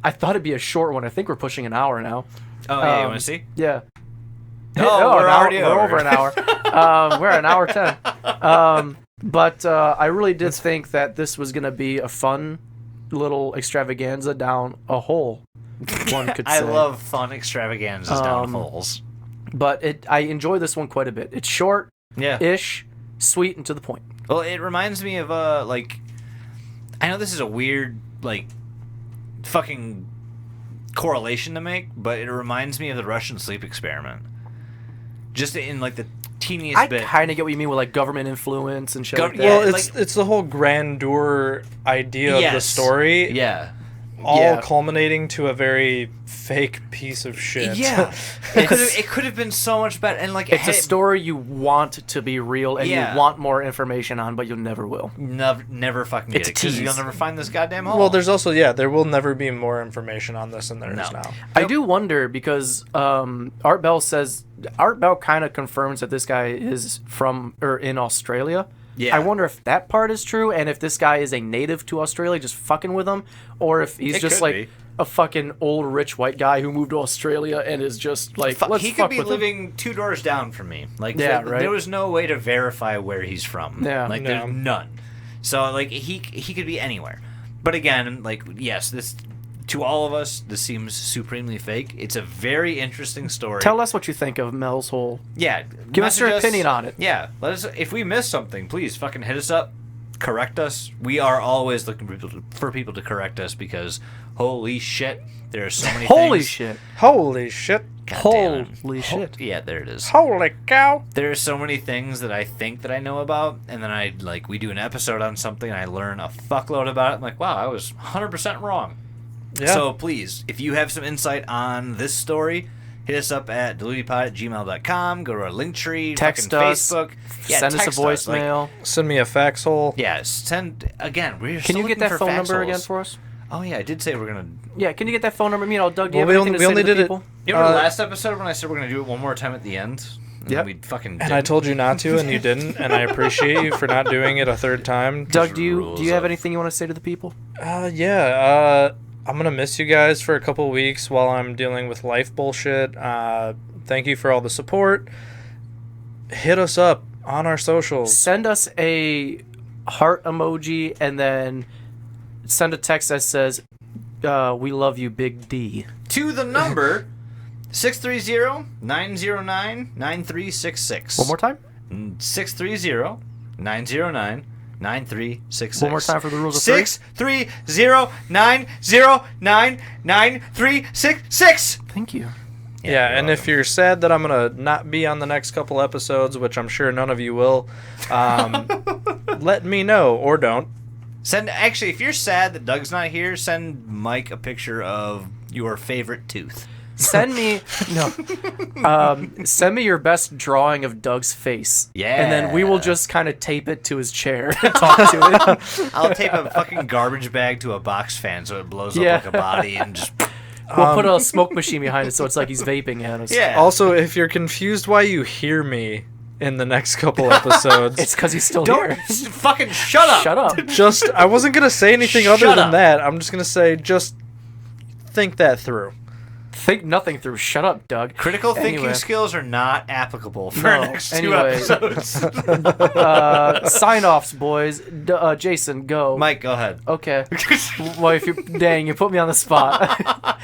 S3: I thought it'd be a short one. I think we're pushing an hour now.
S2: Oh yeah, you want to see?
S3: Yeah.
S2: Oh, we're
S3: an hour-
S2: already
S3: we're
S2: over.
S3: over an hour. We're at an hour 10. But I really did think that this was gonna be a fun little extravaganza down a hole. One could say.
S2: I love fun extravaganzas down holes.
S3: But I enjoy this one quite a bit. It's short,
S2: Yeah.
S3: ish, sweet, and to the point.
S2: Well, it reminds me of like, I know this is a weird like, fucking correlation to make, but it reminds me of the Russian sleep experiment. Just in like the teeniest
S3: I
S2: bit.
S3: kind of get what you mean with like government influence and shit
S2: Gov-
S3: like that.
S2: yeah,
S4: Well,
S2: like-
S4: it's the whole grandeur idea of the
S2: Yes.
S4: story,
S2: Yeah.
S4: all
S3: Yeah.
S4: culminating to a very fake piece of shit.
S2: Yeah. it could have been so much better. And like,
S3: It's a story you want to be real and
S2: Yeah.
S3: you want more information on, but you never will.
S2: Never fucking get
S3: It's
S2: it
S3: a
S2: because
S3: tease.
S2: you'll never find this goddamn hole.
S4: Well, there's also there will never be more information on this than there is
S2: No.
S4: now.
S3: I do wonder because Art Bell kind of confirms that this guy is from or in Australia.
S2: Yeah.
S3: I wonder if that part is true and if this guy is a native to Australia just fucking with them, or if he's
S2: It
S3: just
S2: could
S3: like
S2: be.
S3: a fucking old rich white guy who moved to Australia and is just like, let's
S2: he
S3: fuck
S2: could be
S3: with him.
S2: living 2 doors down from me. Like,
S3: Yeah,
S2: there,
S3: right.
S2: there was no way to verify where he's from.
S3: Yeah.
S2: Like,
S4: No.
S2: there's none. So, like, he could be anywhere. But again, like, yes, this to all of us, this seems supremely fake. It's a very interesting story.
S3: Tell us what you think of Mels Hole.
S2: Yeah,
S3: Give us your
S2: message
S3: opinion on it.
S2: Yeah, let us. If we missed something, please fucking hit us up, correct us. We are always looking for people to correct us because holy shit, there are so many.
S3: Holy
S2: things.
S3: shit.
S4: Holy shit!
S2: God damn it.
S3: Holy shit.
S2: Yeah, there it is.
S4: Holy cow!
S2: There are so many things that I think that I know about, and then we do an episode on something, and I learn a fuckload about it. I'm like, wow, I was 100% wrong.
S4: Yeah.
S2: So please, if you have some insight on this story, hit us up at deludipod@gmail.com. Go to our link tree,
S3: Text
S2: fucking
S3: us.
S2: Facebook. Yeah,
S3: Send us a
S2: text us, like,
S3: voicemail.
S4: Send me a fax hole.
S2: yeah, send again. We're
S3: Can
S2: still
S3: you get
S2: looking
S3: that
S2: for
S3: phone
S2: fax
S3: number again
S2: holes.
S3: for us?
S2: Oh yeah, I did say we're gonna.
S3: Yeah, can you get that phone number? Doug, do you
S4: Well,
S3: have anything to say to the
S4: did it.
S3: people?
S2: You remember the last episode when I said we're gonna do it one more time at the end? And
S3: Yep.
S2: we fucking.
S4: And I
S2: didn't?
S4: told you not to, and you didn't, and I appreciate you for not doing it a third time.
S3: Doug, do you
S2: rules
S3: have
S2: of-
S3: anything you want to say to the people?
S4: I'm gonna miss you guys for a couple weeks while I'm dealing with life bullshit. Thank you for all the support. Hit us up on our socials.
S3: Send us a heart emoji and then send a text that says, "We love you, Big D."
S2: To the number 630-909-9366.
S3: One more time.
S2: 630-909-9366.
S3: One more time for the rules of three.
S2: 630-909-9366.
S3: Thank you.
S4: Yeah,
S2: you're
S4: and if you're sad that I'm gonna not be on the next couple episodes, which I'm sure none of you will, let me know or don't.
S2: Actually, if you're sad that Doug's not here, send Mike a picture of your favorite tooth.
S3: Send me send me your best drawing of Doug's face.
S2: Yeah.
S3: And then we will just kind of tape it to his chair and talk to it.
S2: I'll tape a fucking garbage bag to a box fan so it blows up
S3: Yeah.
S2: like a body and just.
S3: We'll put a smoke machine behind it so it's like he's vaping at us.
S2: Yeah.
S4: Also, if you're confused why you hear me in the next couple episodes,
S3: It's because he's still
S2: Don't
S3: here.
S2: fucking shut up.
S3: Shut up.
S4: I wasn't gonna say anything other
S2: Shut
S4: than
S2: up.
S4: that. I'm just gonna say, just think that through.
S3: Think nothing through. Shut up, Doug.
S2: Critical thinking
S3: Anyway.
S2: skills are not applicable for
S3: No,
S2: our next two
S3: anyway.
S2: episodes.
S3: Sign-offs, boys. Jason, go.
S2: Mike, go ahead.
S3: Okay. Well, if you you put me on the spot.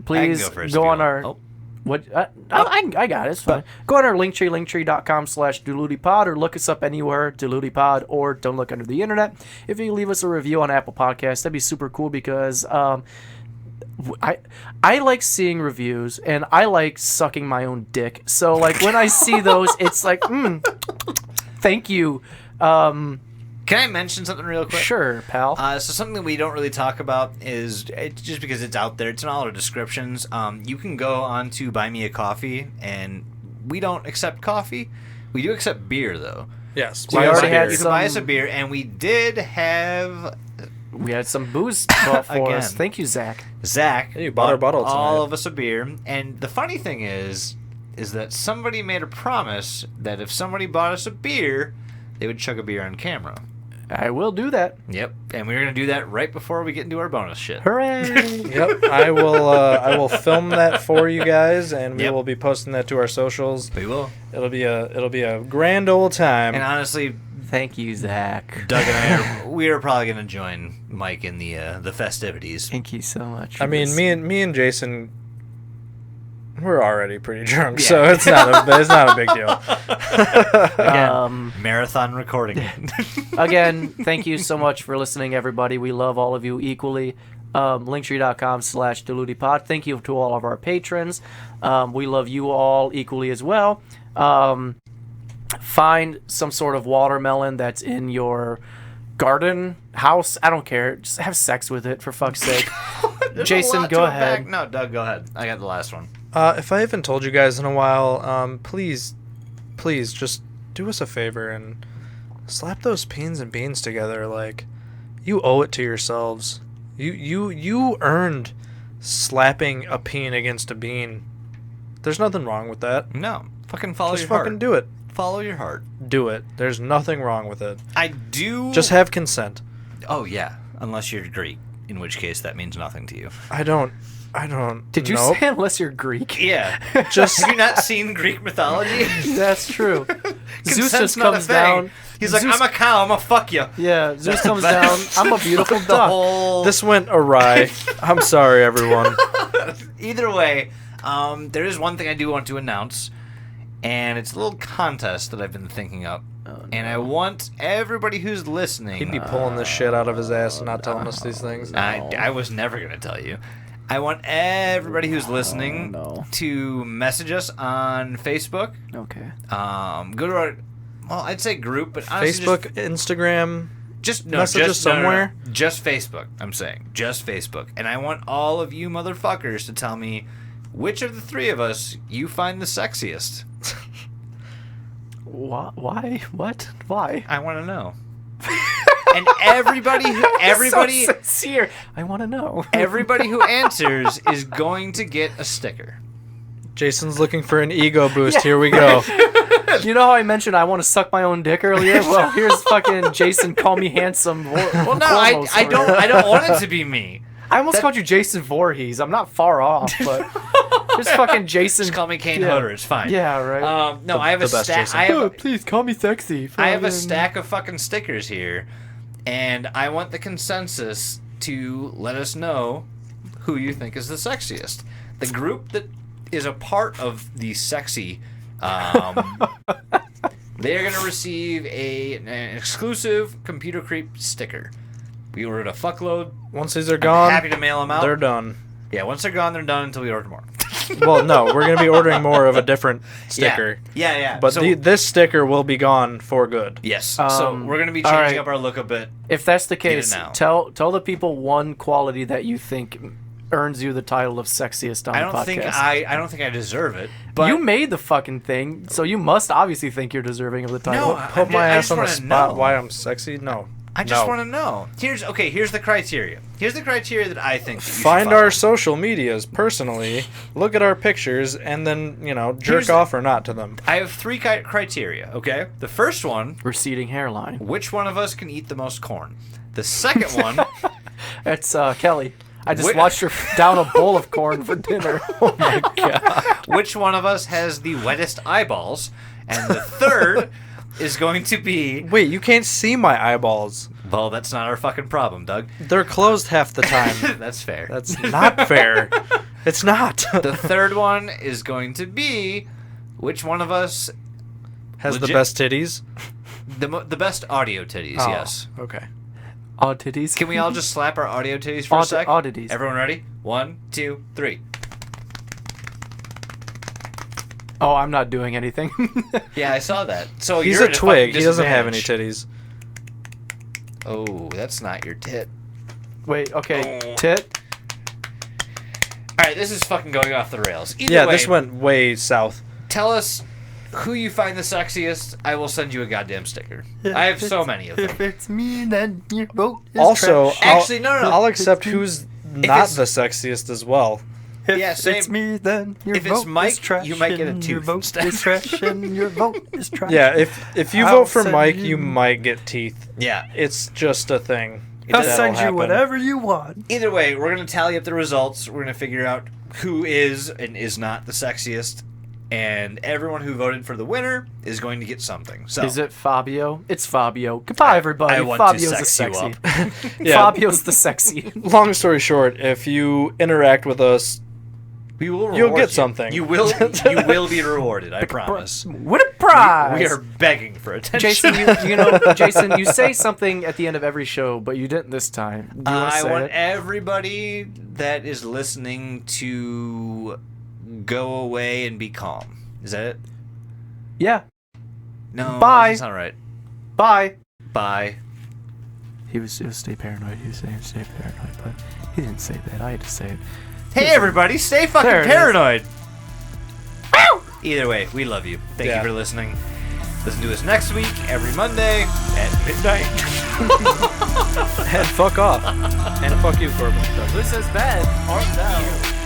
S3: Please
S2: go first
S3: go
S2: if you
S3: on
S2: want.
S3: our.
S2: Oh.
S3: What? I got it. It's fine. Go on our linktree, linktree.com/DeludiePod, or look us up anywhere, DeludiePod, or don't look under the internet. If you leave us a review on Apple Podcasts, that'd be super cool because I like seeing reviews and I like sucking my own dick. So like when I see those, it's like, thank you.
S2: Can I mention something real quick?
S3: Sure, pal.
S2: So something that we don't really talk about is just because it's out there. It's in all our descriptions. You can go on to Buy Me a Coffee, and we don't accept coffee. We do accept beer, though.
S4: Yes.
S3: We already had
S2: You can buy us a beer, and we did have
S3: We had some booze bought for
S2: Again.
S3: us. Thank you, Zach.
S2: Zach.
S4: Hey, you bought our bottle
S2: all
S4: tonight.
S2: of us a beer, and the funny thing is that somebody made a promise that if somebody bought us a beer, they would chug a beer on camera.
S3: I will do that.
S2: Yep, and we're gonna do that right before we get into our bonus shit.
S3: Hooray!
S4: Yep, I will film that for you guys, and we
S2: Yep.
S4: will be posting that to our socials.
S2: We will.
S4: It'll be a grand old time.
S2: And honestly,
S3: Thank you, Zach.
S2: Doug and we are probably gonna join Mike in the festivities.
S3: Thank you so much.
S4: I mean,
S3: for
S4: me and Jason, we're already pretty drunk, so it's not a big deal.
S3: Again,
S2: Marathon recording.
S3: again, thank you so much for listening, everybody. We love all of you equally. Linktree.com/DeludiePod. Thank you to all of our patrons. We love you all equally as well. Find some sort of watermelon that's in your garden, house. I don't care. Just have sex with it, for fuck's sake. Jason, go ahead.
S2: No, Doug, go ahead. I got the last one.
S4: If I haven't told you guys in a while, please just do us a favor and slap those peas and beans together. Like, you owe it to yourselves. You earned slapping a peen against a bean. There's nothing wrong with that.
S2: No, fucking follow
S4: Just
S2: your
S4: fucking
S2: heart.
S4: do it.
S2: Follow your heart.
S4: Do it. There's nothing wrong with it.
S2: I do.
S4: Just have consent.
S2: Oh yeah, unless you're Greek, in which case that means nothing to you.
S4: I don't.
S3: Did you
S4: nope.
S3: say unless you're Greek?
S2: Yeah.
S4: Just
S2: Have you not seen Greek mythology?
S3: That's true. Zeus
S2: Consent's
S3: just
S2: not a
S3: comes
S2: thing.
S3: down.
S2: He's like,
S3: Zeus-
S2: I'm a cow. I'm a fuck you.
S3: Yeah, Zeus comes down. I'm a beautiful
S2: The
S3: duck.
S2: whole.
S4: this went awry. I'm sorry, everyone.
S2: Either way, there is one thing I do want to announce, and it's a little contest that I've been thinking up. And I want everybody who's listening.
S4: He'd be pulling the shit out of his ass and not telling us these things.
S2: I was never going to tell you. I want everybody who's listening
S3: no.
S2: to message us on Facebook.
S3: Okay.
S2: Go to our, well, I'd say group, but honestly
S4: Facebook, Instagram.
S2: just
S4: message us somewhere?
S2: no. Just Facebook, I'm saying. Just Facebook. And I want all of you motherfuckers to tell me which of the three of us you find the sexiest.
S3: Why? What? Why?
S2: I want to know. And everybody
S3: So sincere. I want to know.
S2: everybody who answers is going to get a sticker.
S4: Jason's looking for an ego boost. Here we go.
S3: You know how I mentioned I want to suck my own dick earlier? Well, here's fucking Jason. Call me handsome.
S2: Well, no, I don't want it to be me.
S3: I almost called you Jason Voorhees. I'm not far off, but just fucking Jason.
S2: Just call me Kane
S3: Yeah.
S2: Hodder. It's fine.
S3: Yeah, right.
S2: No, I have a
S4: the best
S2: stack.
S4: Jason.
S2: I have a,
S3: Please call me sexy.
S2: I have a
S3: fucking-
S2: stack of fucking stickers here, and I want the consensus to let us know who you think is the sexiest. The group that is a part of the sexy, they're gonna receive an exclusive Computer Creep sticker. We ordered a fuckload.
S4: Once these are
S2: I'm
S4: gone,
S2: happy to mail them out.
S4: they're done.
S2: Yeah, once they're gone, they're done until we order more.
S4: Well, no, we're going to be ordering more of a different sticker.
S2: Yeah.
S4: But
S2: So-
S4: this sticker will be gone for good.
S2: yes. So we're gonna be
S3: all
S2: changing
S3: right.
S2: up our look a bit.
S3: If that's the
S2: it
S3: case,
S2: now.
S3: tell the people one quality that you think earns you the title of sexiest on
S2: I
S3: the
S2: don't
S3: podcast.
S2: think I don't think I deserve it. But
S3: You made the fucking thing, so you must obviously think you're deserving of the title.
S2: No,
S4: Put my
S2: I
S4: ass
S2: just
S4: on the
S2: wanna
S4: spot
S2: know.
S4: why I'm sexy? No.
S2: I just
S4: No.
S2: want to know. Here's the criteria. Here's the criteria that I think that you should
S4: Find
S2: follow.
S4: our social medias personally, look at our pictures, and then, jerk
S2: Here's-
S4: off or not to them.
S2: I have three criteria, okay? The first one,
S3: Receding hairline.
S2: which one of us can eat the most corn? The second one,
S3: That's Kelly. I just
S2: Wait-
S3: watched her down a bowl of corn for dinner. Oh my god.
S2: which one of us has the wettest eyeballs? And the third is going to be,
S4: Wait, you can't see my eyeballs.
S2: well, that's not our fucking problem, Doug.
S4: They're closed half the time.
S2: That's fair.
S4: That's not fair. It's not.
S2: The third one is going to be, which one of us
S4: Has the
S2: legit-
S4: best titties.
S2: the best audio titties?
S4: Oh,
S2: Yes.
S4: Okay.
S3: Odd titties.
S2: Can we all just slap our audio titties for a sec?
S3: Oddities.
S2: Everyone ready? 1, 2, 3.
S3: Oh, I'm not doing anything.
S2: Yeah, I saw that. So
S4: He's
S2: you're
S4: a
S2: at
S4: twig.
S2: fucking
S4: He doesn't have any
S2: disadvantage.
S4: titties.
S2: Oh, that's not your tit.
S3: Wait, okay,
S2: Oh.
S3: tit.
S2: All right, this is fucking going off the rails. Either
S4: Yeah,
S2: way,
S4: this went way south.
S2: Tell us who you find the sexiest. I will send you a goddamn sticker. I have so many of them.
S7: If it's me, then your vote is
S4: Also,
S7: trash.
S2: Actually, no.
S4: I'll accept who's not
S2: it's-
S4: the sexiest as well.
S7: If
S2: Yeah, same.
S7: it's me, then your
S2: If it's
S7: vote
S2: Mike,
S7: is trash.
S2: you might get a
S7: and
S2: tooth
S7: Your vote
S2: instead.
S7: is trash, and your vote is trash.
S4: Yeah, if you
S7: I'll
S4: vote for
S7: send
S4: Mike,
S7: you-
S4: you might get teeth.
S2: Yeah.
S4: It's just a thing.
S7: I'll
S4: That'll
S7: send you
S4: happen.
S7: whatever you want.
S2: Either way, we're going to tally up the results. We're going to figure out who is and is not the sexiest. And everyone who voted for the winner is going to get something. So
S3: Is it Fabio? It's Fabio. Goodbye, everybody.
S2: I want to
S3: Fabio's the
S2: sex you
S3: sexy.
S2: up.
S4: Yeah.
S3: Fabio's the sexy.
S4: Long story short, if you interact with us,
S2: We will
S4: You'll
S2: reward
S4: get
S2: you.
S4: something.
S2: You will be rewarded, I promise.
S3: What a prize!
S2: We are begging for attention.
S3: Jason, you know, Jason, you say something at the end of every show, but you didn't this time. Do you want to
S2: I
S3: say
S2: want
S3: it?
S2: everybody that is listening to go away and be calm. Is that it?
S3: Yeah.
S2: No.
S3: Bye.
S2: That's not right.
S3: Bye.
S2: Bye.
S3: It was stay paranoid. He was saying stay paranoid, but he didn't say that. I had to say it.
S2: Hey, everybody, stay fucking
S3: There it is.
S2: paranoid. Either way, we love you. Thank you for listening. Listen to us next week, every Monday at midnight.
S4: and fuck off. And fuck you, Corbin.
S3: This has been Art Thou.